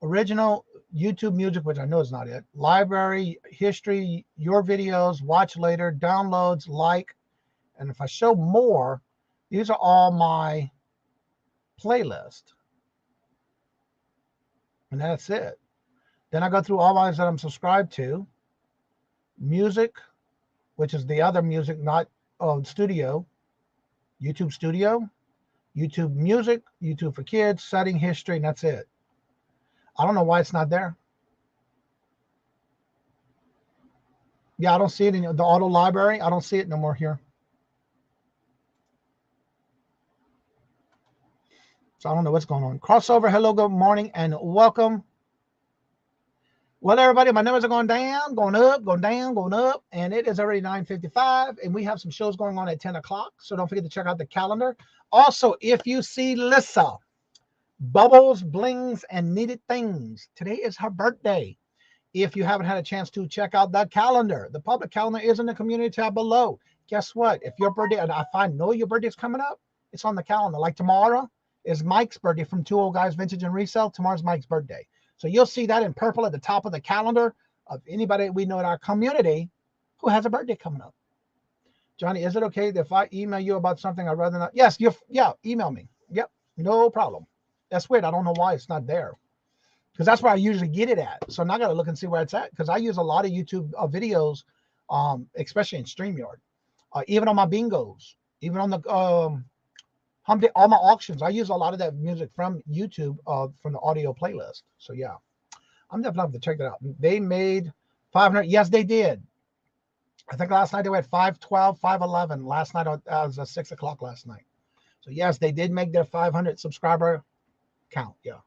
original YouTube music, which I know is not it, library, history, your videos, watch later, downloads, like, and if I show more, these are all my playlist. And that's it. Then I go through all mine that I'm subscribed to. Music, which is the other music, not studio. YouTube Studio, YouTube Music, YouTube for Kids, Setting, History, and that's it. I don't know why it's not there. Yeah, I don't see it in the auto library. I don't see it no more here. So I don't know what's going on. Crossover, hello, good morning, and welcome. Well, everybody, my numbers are going down, going up, going down, going up, and it is already 9:55, and we have some shows going on at 10 o'clock, so don't forget to check out the calendar. Also, if you see Lissa, Bubbles, Blings, and Needed Things, today is her birthday. If you haven't had a chance to check out the calendar, the public calendar is in the community tab below. Guess what? If your birthday, and if I know your birthday is coming up, it's on the calendar. Like tomorrow is Mike's birthday from Two Old Guys Vintage and Resell. Tomorrow's Mike's birthday. So you'll see that in purple at the top of the calendar of anybody we know in our community who has a birthday coming up. Johnny, is it okay if I email you about something I'd rather not? Yes, email me. Yep, no problem. That's weird. I don't know why it's not there. Because that's where I usually get it at. So now I got to look and see where it's at. Because I use a lot of YouTube videos, especially in StreamYard. even on my bingos, even on the all my auctions. I use a lot of that music from YouTube, from the audio playlist. So yeah, I'm definitely going to check that out. They made 500. Yes, they did. I think last night they were at 512, 511. Last night was 6 o'clock last night. So yes, they did make their 500 subscriber count. Yeah.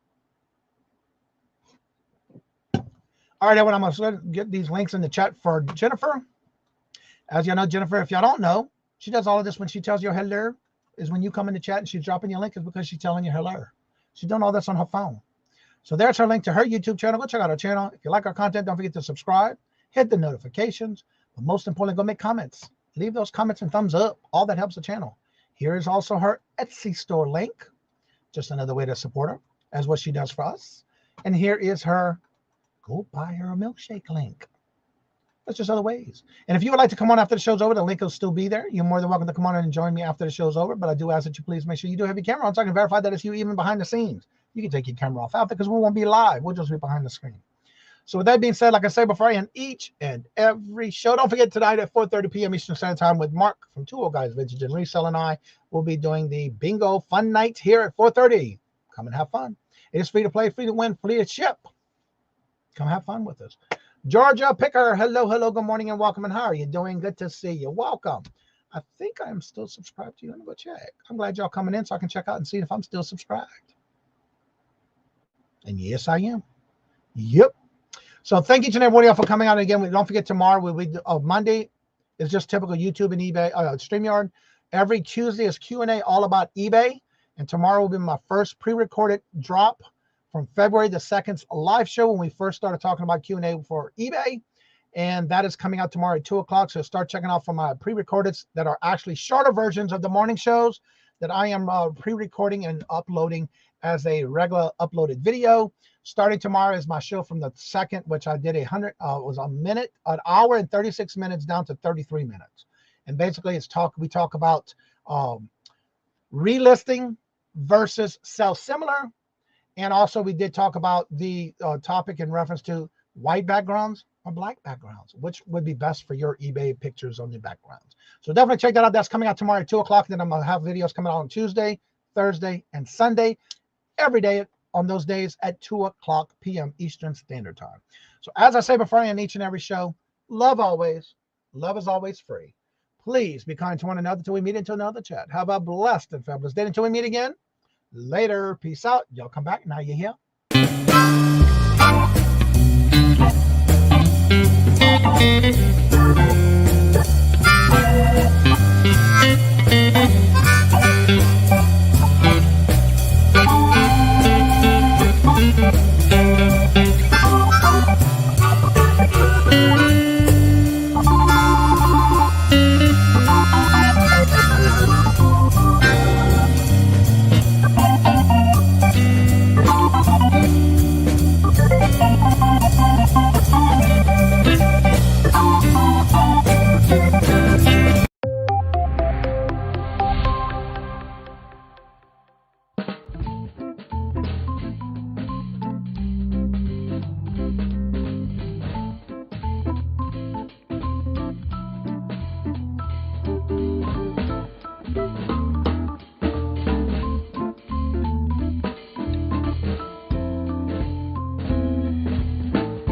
All right, everyone, I'm going to get these links in the chat for Jennifer. As you know, Jennifer, if y'all don't know, she does all of this when she tells you hello, is when you come in the chat and she's dropping your link is because she's telling you hello. She's doing all this on her phone. So there's her link to her YouTube channel. Go check out her channel. If you like our content, don't forget to subscribe, hit the notifications, but most importantly, go make comments. Leave those comments and thumbs up. All that helps the channel. Here is also her Etsy store link. Just another way to support her, as what she does for us. And here is her go buy her a milkshake link. That's just other ways. And if you would like to come on after the show's over, the link will still be there. You're more than welcome to come on and join me after the show's over. But I do ask that you please make sure you do have your camera on so I can verify that it's you even behind the scenes. You can take your camera off after because we won't be live. We'll just be behind the screen. So with that being said, like I say before, I end each and every show. Don't forget tonight at 4:30 p.m. Eastern Standard Time with Mark from Two Old Guys Vintage and Resell and I will be doing the bingo fun night here at 4:30. Come and have fun. It is free to play, free to win, free to ship. Come have fun with us. Georgia Picker, hello, good morning and welcome. And how are you doing? Good to see you. Welcome. I think I am still subscribed to you. Let me go check. I'm glad y'all coming in so I can check out and see if I'm still subscribed. And yes, I am. Yep. So thank each and every one of y'all for coming out again. Don't forget tomorrow. Monday is just typical YouTube and eBay, StreamYard. Every Tuesday is Q&A all about eBay. And tomorrow will be my first pre-recorded drop from February the 2nd's live show when we first started talking about Q&A for eBay. And that is coming out tomorrow at 2 o'clock. So start checking out for my pre-recordeds that are actually shorter versions of the morning shows that I am pre-recording and uploading as a regular uploaded video. Starting tomorrow is my show from the 2nd, which I did an hour and 36 minutes down to 33 minutes. And basically we talk about relisting versus sell-similar. And also we did talk about the topic in reference to white backgrounds or black backgrounds, which would be best for your eBay pictures on your backgrounds. So definitely check that out. That's coming out tomorrow at 2 o'clock. Then I'm going to have videos coming out on Tuesday, Thursday, and Sunday, every day on those days at 2 o'clock p.m. Eastern Standard Time. So as I say before I end each and every show, love always. Love is always free. Please be kind to one another until we meet into another chat. Have a blessed and fabulous day until we meet again. Later. Peace out. Y'all come back. Now you're here.